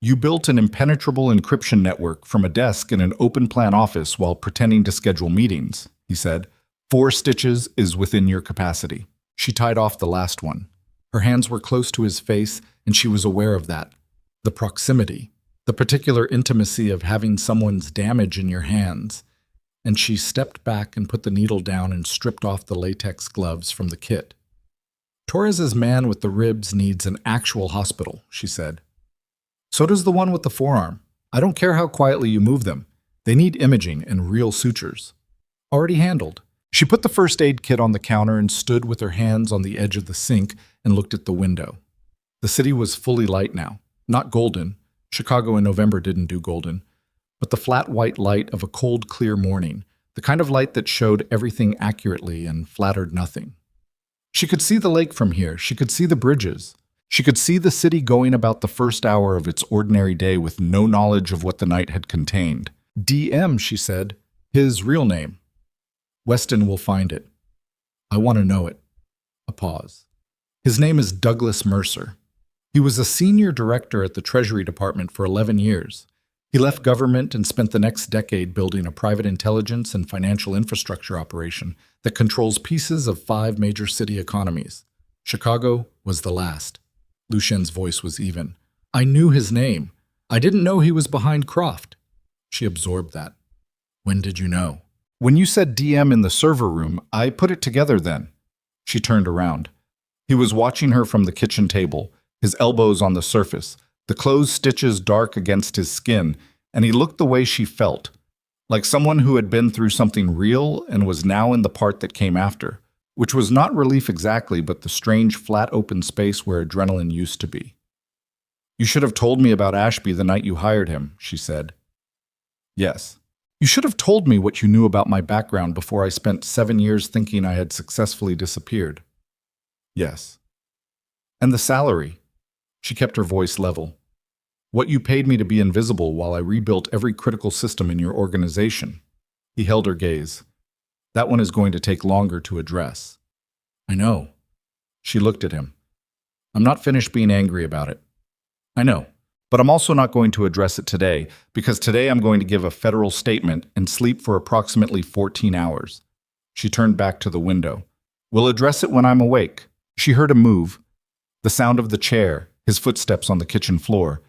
"You built an impenetrable encryption network from a desk in an open-plan office while pretending to schedule meetings," he said. 4 stitches is within your capacity." She tied off the last one. Her hands were close to his face, and she was aware of that. The proximity, the particular intimacy of having someone's damage in your hands. And she stepped back and put the needle down and stripped off the latex gloves from the kit. "Torres's man with the ribs needs an actual hospital," she said. "So does the one with the forearm. I don't care how quietly you move them. They need imaging and real sutures." "Already handled." She put the first aid kit on the counter and stood with her hands on the edge of the sink and looked at the window. The city was fully light now. Not golden. Chicago in November didn't do golden. But the flat white light of a cold, clear morning, the kind of light that showed everything accurately and flattered nothing. She could see the lake from here. She could see the bridges. She could see the city going about the first hour of its ordinary day with no knowledge of what the night had contained. "DM," she said. "His real name." "Weston will find it." "I want to know it." A pause. "His name is Douglas Mercer. He was a senior director at the Treasury Department for 11 years. He left government and spent the next decade building a private intelligence and financial infrastructure operation that controls pieces of 5 major city economies. Chicago was the last." Lucien's voice was even. "I knew his name. I didn't know he was behind Croft." She absorbed that. "When did you know?" "When you said DM in the server room, I put it together then." She turned around. He was watching her from the kitchen table, his elbows on the surface, the closed stitches dark against his skin, and he looked the way she felt, like someone who had been through something real and was now in the part that came after, which was not relief exactly, but the strange flat open space where adrenaline used to be. "You should have told me about Ashby the night you hired him," she said. "Yes. You should have told me what you knew about my background before I spent 7 years thinking I had successfully disappeared." "Yes." "And the salary?" She kept her voice level. "What you paid me to be invisible while I rebuilt every critical system in your organization." He held her gaze. "That one is going to take longer to address." "I know." She looked at him. "I'm not finished being angry about it." "I know. But I'm also not going to address it today, because today I'm going to give a federal statement and sleep for approximately 14 hours. She turned back to the window. "We'll address it when I'm awake." She heard him move, the sound of the chair, his footsteps on the kitchen floor,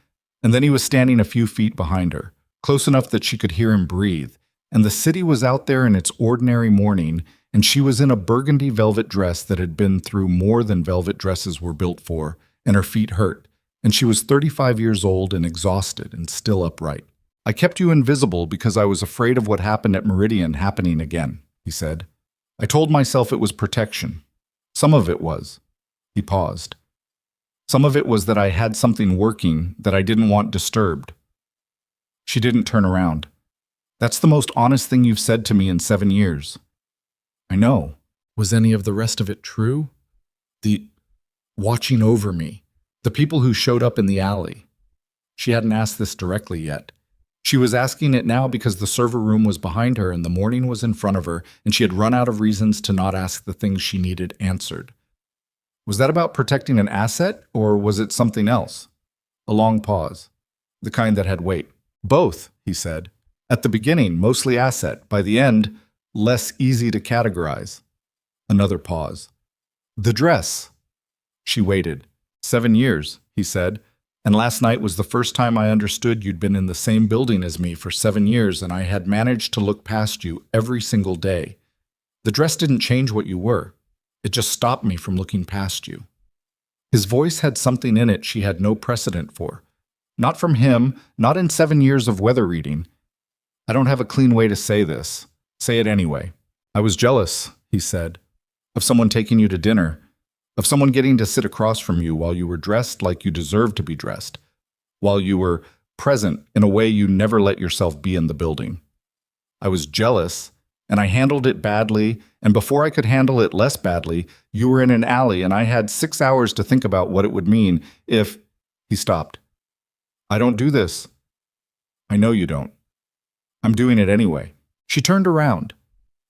and then he was standing a few feet behind her, close enough that she could hear him breathe, and the city was out there in its ordinary morning, and she was in a burgundy velvet dress that had been through more than velvet dresses were built for, and her feet hurt. And she was 35 years old and exhausted and still upright. "I kept you invisible because I was afraid of what happened at Meridian happening again," he said. "I told myself it was protection. Some of it was." He paused. "Some of it was that I had something working that I didn't want disturbed." She didn't turn around. "That's the most honest thing you've said to me in 7 years." "I know." Was any of the rest of it true? The watching over me. The people who showed up in the alley. She hadn't asked this directly yet. She was asking it now because the server room was behind her and the morning was in front of her, and she had run out of reasons to not ask the things she needed answered. Was that about protecting an asset, or was it something else? A long pause. The kind that had weight. "Both," he said. "At the beginning, mostly asset. By the end, less easy to categorize." Another pause. "The dress." She waited. 7 years, he said, "and last night was the first time I understood you'd been in the same building as me for 7 years, and I had managed to look past you every single day. The dress didn't change what you were. It just stopped me from looking past you." His voice had something in it she had no precedent for. Not from him, not in 7 years of weather reading. "I don't have a clean way to say this. Say it anyway. I was jealous," he said, "of someone taking you to dinner. Of someone getting to sit across from you while you were dressed like you deserved to be dressed, while you were present in a way you never let yourself be in the building. I was jealous, and I handled it badly, and before I could handle it less badly, you were in an alley and I had 6 hours to think about what it would mean if—" He stopped. "I don't do this." "I know you don't." "I'm doing it anyway." She turned around.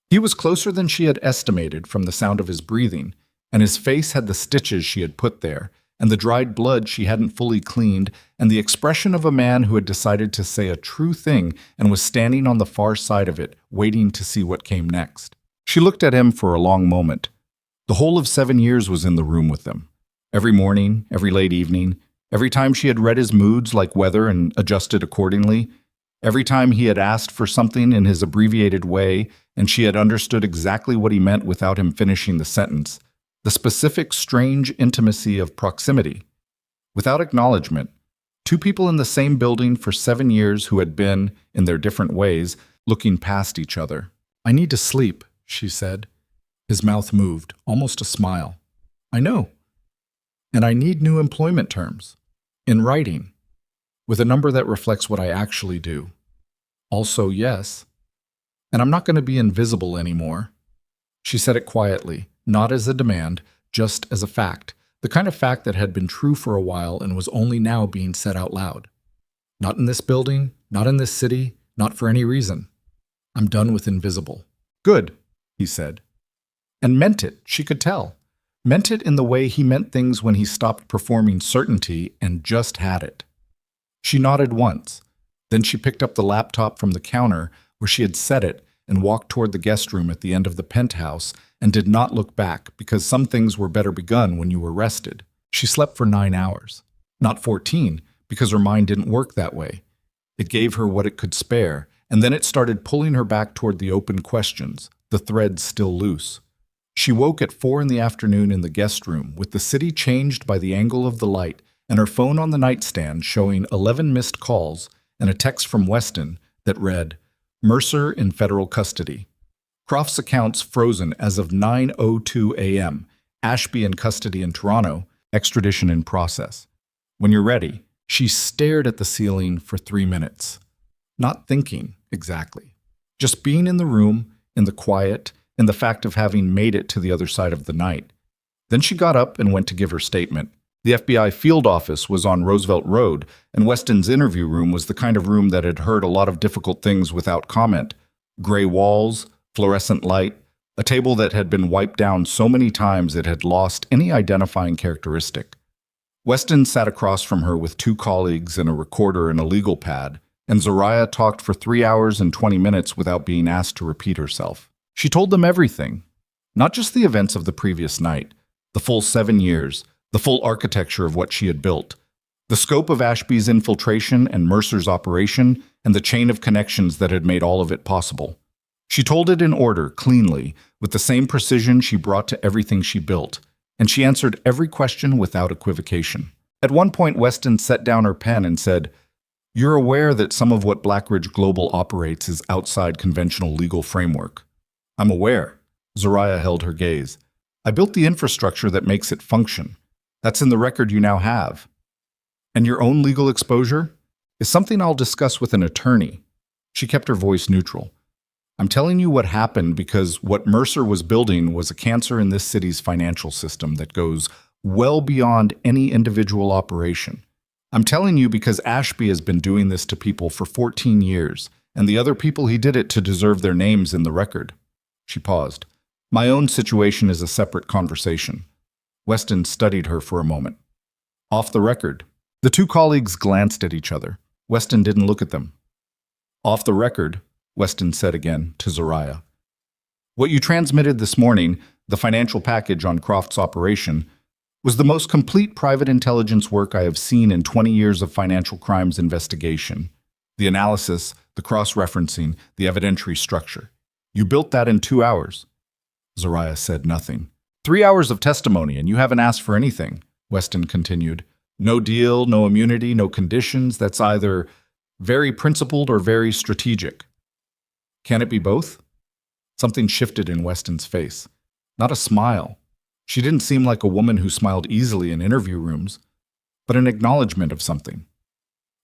He was closer than she had estimated from the sound of his breathing, and his face had the stitches she had put there, and the dried blood she hadn't fully cleaned, and the expression of a man who had decided to say a true thing and was standing on the far side of it, waiting to see what came next. She looked at him for a long moment. The whole of 7 years was in the room with them. Every morning, every late evening, every time she had read his moods like weather and adjusted accordingly, every time he had asked for something in his abbreviated way and she had understood exactly what he meant without him finishing the sentence. The specific, strange intimacy of proximity. Without acknowledgement, two people in the same building for 7 years who had been, in their different ways, looking past each other. "I need to sleep," she said. His mouth moved, almost a smile. "I know. And I need new employment terms. In writing. With a number that reflects what I actually do. Also, yes. And I'm not going to be invisible anymore." She said it quietly. Not as a demand, just as a fact, the kind of fact that had been true for a while and was only now being said out loud. "Not in this building, not in this city, not for any reason. I'm done with invisible." "Good," he said. And meant it, she could tell. Meant it in the way he meant things when he stopped performing certainty and just had it. She nodded once. Then she picked up the laptop from the counter where she had set it and walked toward the guest room at the end of the penthouse and did not look back because some things were better begun when you were rested. She slept for 9 hours. Not 14, because her mind didn't work that way. It gave her what it could spare, and then it started pulling her back toward the open questions, the threads still loose. She woke at 4 in the afternoon in the guest room with the city changed by the angle of the light and her phone on the nightstand showing 11 missed calls and a text from Weston that read, Mercer in federal custody. Croft's accounts frozen as of 9:02 a.m. Ashby in custody in Toronto, extradition in process. When you're ready, she stared at the ceiling for 3 minutes. Not thinking, exactly. Just being in the room, in the quiet, in the fact of having made it to the other side of the night. Then she got up and went to give her statement. The FBI field office was on Roosevelt Road, and Weston's interview room was the kind of room that had heard a lot of difficult things without comment. Gray walls, fluorescent light, a table that had been wiped down so many times it had lost any identifying characteristic. Weston sat across from her with 2 colleagues and a recorder and a legal pad, and Zariah talked for 3 hours and 20 minutes without being asked to repeat herself. She told them everything, not just the events of the previous night, the full 7 years, the full architecture of what she had built, the scope of Ashby's infiltration and Mercer's operation, and the chain of connections that had made all of it possible. She told it in order, cleanly, with the same precision she brought to everything she built, and she answered every question without equivocation. At one point, Weston set down her pen and said, "You're aware that some of what Blackridge Global operates is outside conventional legal framework." "I'm aware." Zariah held her gaze. "I built the infrastructure that makes it function. That's in the record you now have. And your own legal exposure is something I'll discuss with an attorney." She kept her voice neutral. "I'm telling you what happened because what Mercer was building was a cancer in this city's financial system that goes well beyond any individual operation. I'm telling you because Ashby has been doing this to people for 14 years, and the other people he did it to deserve their names in the record." She paused. "My own situation is a separate conversation." Weston studied her for a moment. "Off the record." The 2 colleagues glanced at each other. Weston didn't look at them. "Off the record," Weston said again to Zariah. "What you transmitted this morning, the financial package on Croft's operation, was the most complete private intelligence work I have seen in 20 years of financial crimes investigation. The analysis, the cross-referencing, the evidentiary structure. You built that in 2 hours." Zariah said nothing. 3 hours of testimony, and you haven't asked for anything," Weston continued. "No deal, no immunity, no conditions. That's either very principled or very strategic. Can it be both?" Something shifted in Weston's face. Not a smile. She didn't seem like a woman who smiled easily in interview rooms, but an acknowledgement of something.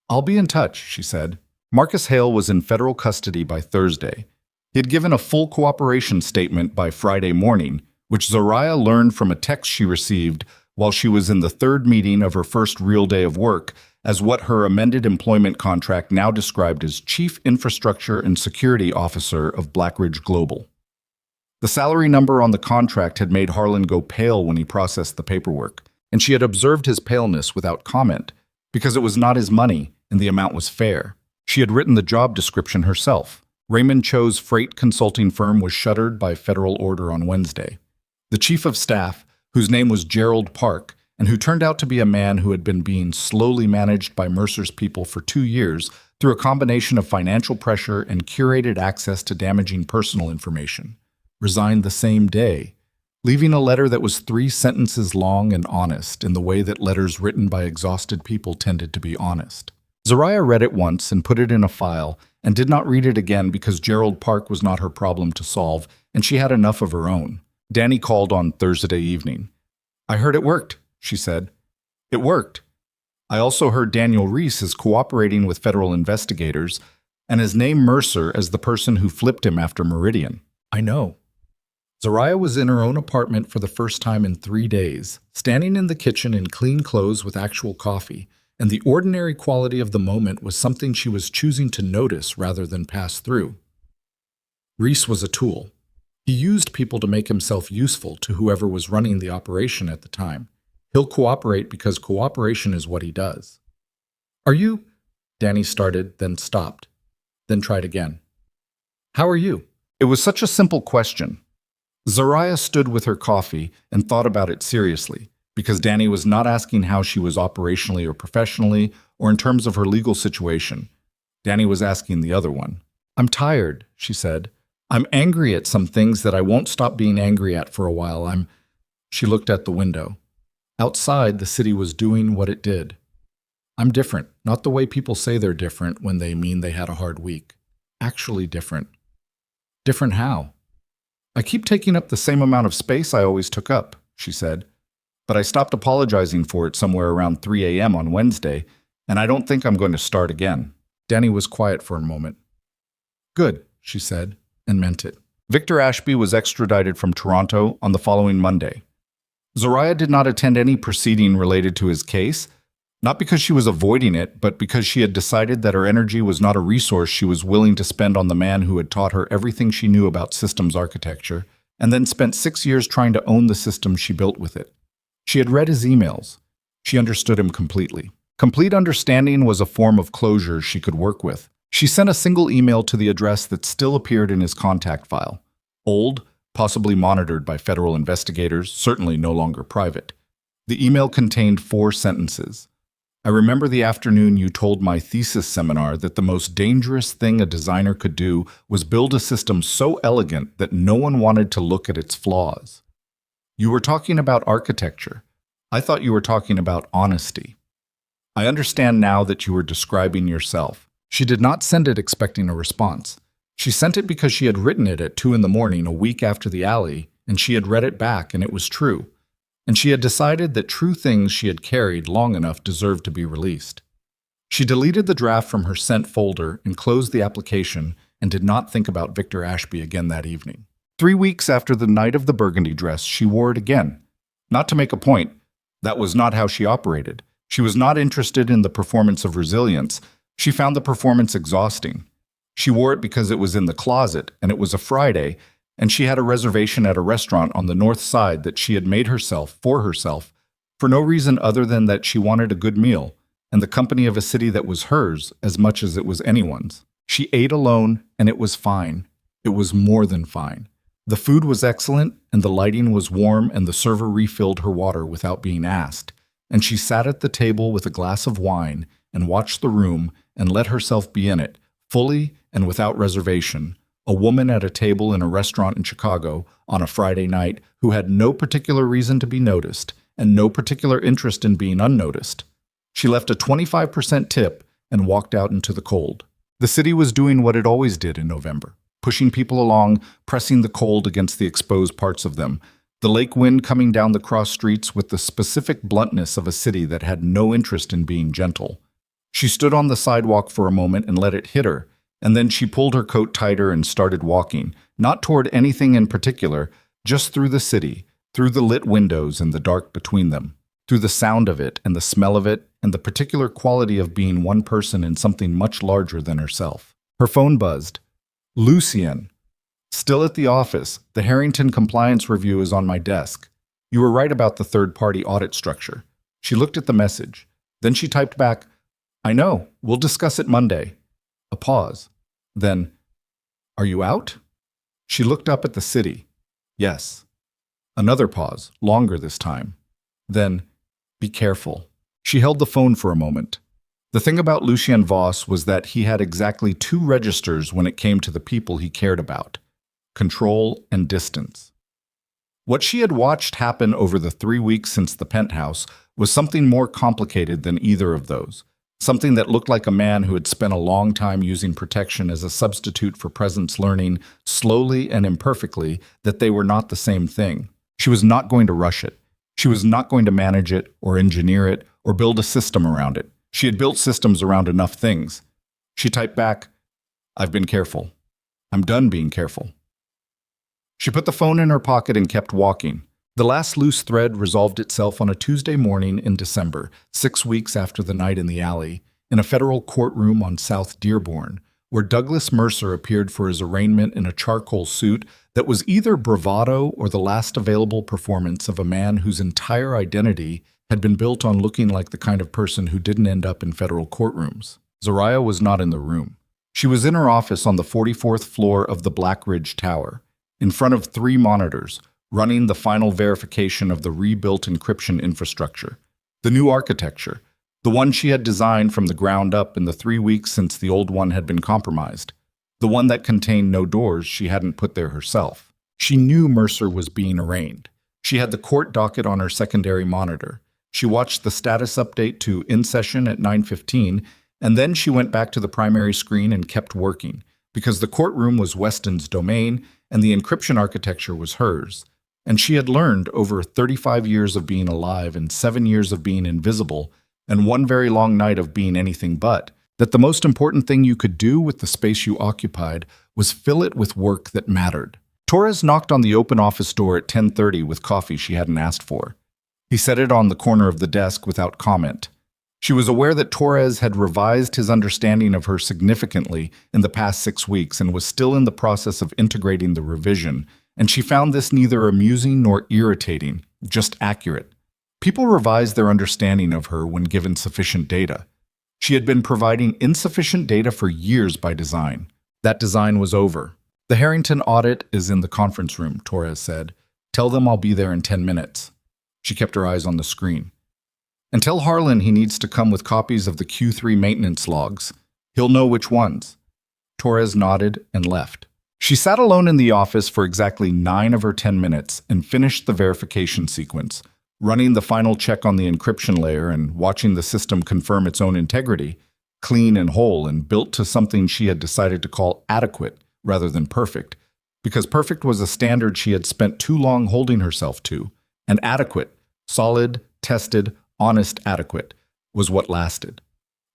"I'll be in touch," she said. Marcus Hale was in federal custody by Thursday. He had given a full cooperation statement by Friday morning, which Zariah learned from a text she received while she was in the 3rd meeting of her first real day of work as what her amended employment contract now described as Chief Infrastructure and Security Officer of Blackridge Global. The salary number on the contract had made Harlan go pale when he processed the paperwork, and she had observed his paleness without comment, because it was not his money and the amount was fair. She had written the job description herself. Raymond Cho's freight consulting firm was shuttered by federal order on Wednesday. The chief of staff, whose name was Gerald Park, and who turned out to be a man who had been being slowly managed by Mercer's people for 2 years through a combination of financial pressure and curated access to damaging personal information, resigned the same day, leaving a letter that was 3 sentences long and honest in the way that letters written by exhausted people tended to be honest. Zariah read it once and put it in a file and did not read it again because Gerald Park was not her problem to solve and she had enough of her own. Danny called on Thursday evening. "I heard it worked," she said. "It worked. I also heard Daniel Reese is cooperating with federal investigators and has named Mercer as the person who flipped him after Meridian." "I know." Zariah was in her own apartment for the first time in 3 days, standing in the kitchen in clean clothes with actual coffee, and the ordinary quality of the moment was something she was choosing to notice rather than pass through. Reese was a tool. He used people to make himself useful to whoever was running the operation at the time. He'll cooperate because cooperation is what he does. "Are you?" Danny started, then stopped, then tried again. "How are you?" It was such a simple question. Zariah stood with her coffee and thought about it seriously, because Danny was not asking how she was operationally or professionally or in terms of her legal situation. Danny was asking the other one. "I'm tired," she said. I'm angry at some things that I won't stop being angry at for a while. She looked at the window. Outside, the city was doing what it did. I'm different, not the way people say they're different when they mean they had a hard week. Actually different. Different how? I keep taking up the same amount of space I always took up, she said. But I stopped apologizing for it somewhere around 3 a.m. on Wednesday, and I don't think I'm going to start again. Danny was quiet for a moment. Good, she said, and meant it. Victor Ashby was extradited from Toronto on the following Monday. Zoraya did not attend any proceeding related to his case, not because she was avoiding it, but because she had decided that her energy was not a resource she was willing to spend on the man who had taught her everything she knew about systems architecture, and then spent 6 years trying to own the system she built with it. She had read his emails. She understood him completely. Complete understanding was a form of closure she could work with. She sent a single email to the address that still appeared in his contact file. Old, possibly monitored by federal investigators, certainly no longer private. The email contained 4 sentences. I remember the afternoon you told my thesis seminar that the most dangerous thing a designer could do was build a system so elegant that no one wanted to look at its flaws. You were talking about architecture. I thought you were talking about honesty. I understand now that you were describing yourself. She did not send it expecting a response. She sent it because she had written it at 2 in the morning a week after the alley, and she had read it back and it was true. And she had decided that true things she had carried long enough deserved to be released. She deleted the draft from her sent folder and closed the application and did not think about Victor Ashby again that evening. 3 weeks after the night of the burgundy dress, she wore it again. Not to make a point. That was not how she operated. She was not interested in the performance of resilience. She found the performance exhausting. She wore it because it was in the closet, and it was a Friday, and she had a reservation at a restaurant on the north side that she had made herself, for no reason other than that she wanted a good meal, and the company of a city that was hers as much as it was anyone's. She ate alone, and it was fine. It was more than fine. The food was excellent, and the lighting was warm, and the server refilled her water without being asked. And she sat at the table with a glass of wine and watched the room and let herself be in it, fully and without reservation, a woman at a table in a restaurant in Chicago on a Friday night who had no particular reason to be noticed and no particular interest in being unnoticed. She left a 25% tip and walked out into the cold. The city was doing what it always did in November, pushing people along, pressing the cold against the exposed parts of them, the lake wind coming down the cross streets with the specific bluntness of a city that had no interest in being gentle. She stood on the sidewalk for a moment and let it hit her, and then she pulled her coat tighter and started walking, not toward anything in particular, just through the city, through the lit windows and the dark between them, through the sound of it and the smell of it and the particular quality of being one person in something much larger than herself. Her phone buzzed. Lucien. Still at the office. The Harrington compliance review is on my desk. You were right about the third-party audit structure. She looked at the message. Then she typed back, I know. We'll discuss it Monday. A pause. Then, are you out? She looked up at the city. Yes. Another pause, longer this time. Then, be careful. She held the phone for a moment. The thing about Lucien Voss was that he had exactly 2 registers when it came to the people he cared about: control and distance. What she had watched happen over the 3 weeks since the penthouse was something more complicated than either of those. Something that looked like a man who had spent a long time using protection as a substitute for presence, learning, slowly and imperfectly, that they were not the same thing. She was not going to rush it. She was not going to manage it or engineer it or build a system around it. She had built systems around enough things. She typed back, I've been careful. I'm done being careful. She put the phone in her pocket and kept walking. The last loose thread resolved itself on a Tuesday morning in December, 6 weeks after the night in the alley, in a federal courtroom on South Dearborn, where Douglas Mercer appeared for his arraignment in a charcoal suit that was either bravado or the last available performance of a man whose entire identity had been built on looking like the kind of person who didn't end up in federal courtrooms. Zoraya was not in the room. She was in her office on the 44th floor of the Black Ridge Tower, in front of 3 monitors, running the final verification of the rebuilt encryption infrastructure, the new architecture, the one she had designed from the ground up in the 3 weeks since the old one had been compromised. the one that contained no doors she hadn't put there herself. She knew Mercer was being arraigned. She had the court docket on her secondary monitor. She watched the status update to in session at 9:15, and then she went back to the primary screen and kept working, because the courtroom was Weston's domain and the encryption architecture was hers. And she had learned over 35 years of being alive and 7 years of being invisible and one very long night of being anything but, that the most important thing you could do with the space you occupied was fill it with work that mattered. Torres knocked on the open office door at 10:30 with coffee she hadn't asked for. He set it on the corner of the desk without comment. She was aware that Torres had revised his understanding of her significantly in the past 6 weeks and was still in the process of integrating the revision, and she found this neither amusing nor irritating, just accurate. People revised their understanding of her when given sufficient data. She had been providing insufficient data for years by design. That design was over. "The Harrington audit is in the conference room," Torres said. "Tell them I'll be there in 10 minutes. She kept her eyes on the screen. "And tell Harlan he needs to come with copies of the Q3 maintenance logs. He'll know which ones." Torres nodded and left. She sat alone in the office for exactly 9 of her 10 minutes and finished the verification sequence, running the final check on the encryption layer and watching the system confirm its own integrity, clean and whole and built to something she had decided to call adequate rather than perfect, because perfect was a standard she had spent too long holding herself to, and adequate, solid, tested, honest adequate, was what lasted.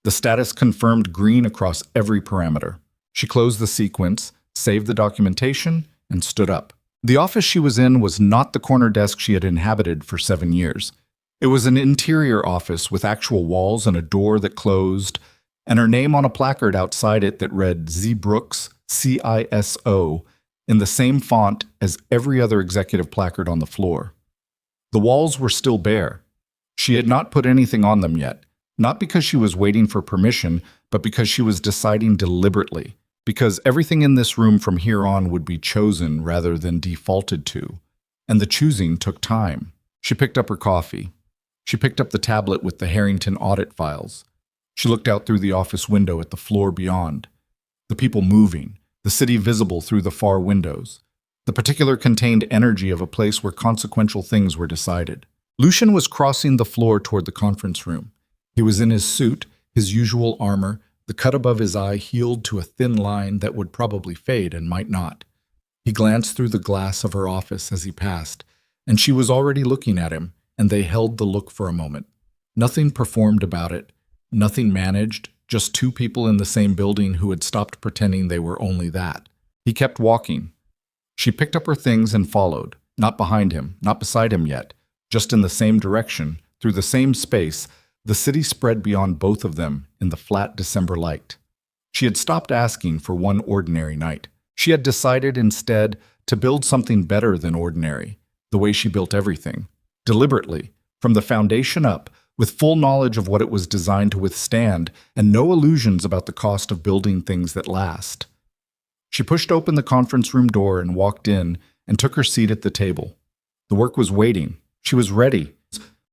The status confirmed green across every parameter. She closed the sequence, saved the documentation, and stood up. The office she was in was not the corner desk she had inhabited for 7 years. It was an interior office with actual walls and a door that closed, and her name on a placard outside it that read Z. Brooks, CISO, in the same font as every other executive placard on the floor. The walls were still bare. She had not put anything on them yet, not because she was waiting for permission, but because she was deciding deliberately, because everything in this room from here on would be chosen rather than defaulted to, and the choosing took time. She picked up her coffee. She picked up the tablet with the Harrington audit files. She looked out through the office window at the floor beyond, the people moving, the city visible through the far windows. The particular contained energy of a place where consequential things were decided. Lucian was crossing the floor toward the conference room. He was in his suit, his usual armor, the cut above his eye healed to a thin line that would probably fade and might not. He glanced through the glass of her office as he passed, and she was already looking at him, and they held the look for a moment. Nothing performed about it, nothing managed, just two people in the same building who had stopped pretending they were only that. He kept walking. She picked up her things and followed, not behind him, not beside him yet, just in the same direction, through the same space. The city spread beyond both of them in the flat December light. She had stopped asking for one ordinary night. She had decided instead to build something better than ordinary, the way she built everything, deliberately, from the foundation up, with full knowledge of what it was designed to withstand and no illusions about the cost of building things that last. She pushed open the conference room door and walked in and took her seat at the table. The work was waiting. She was ready.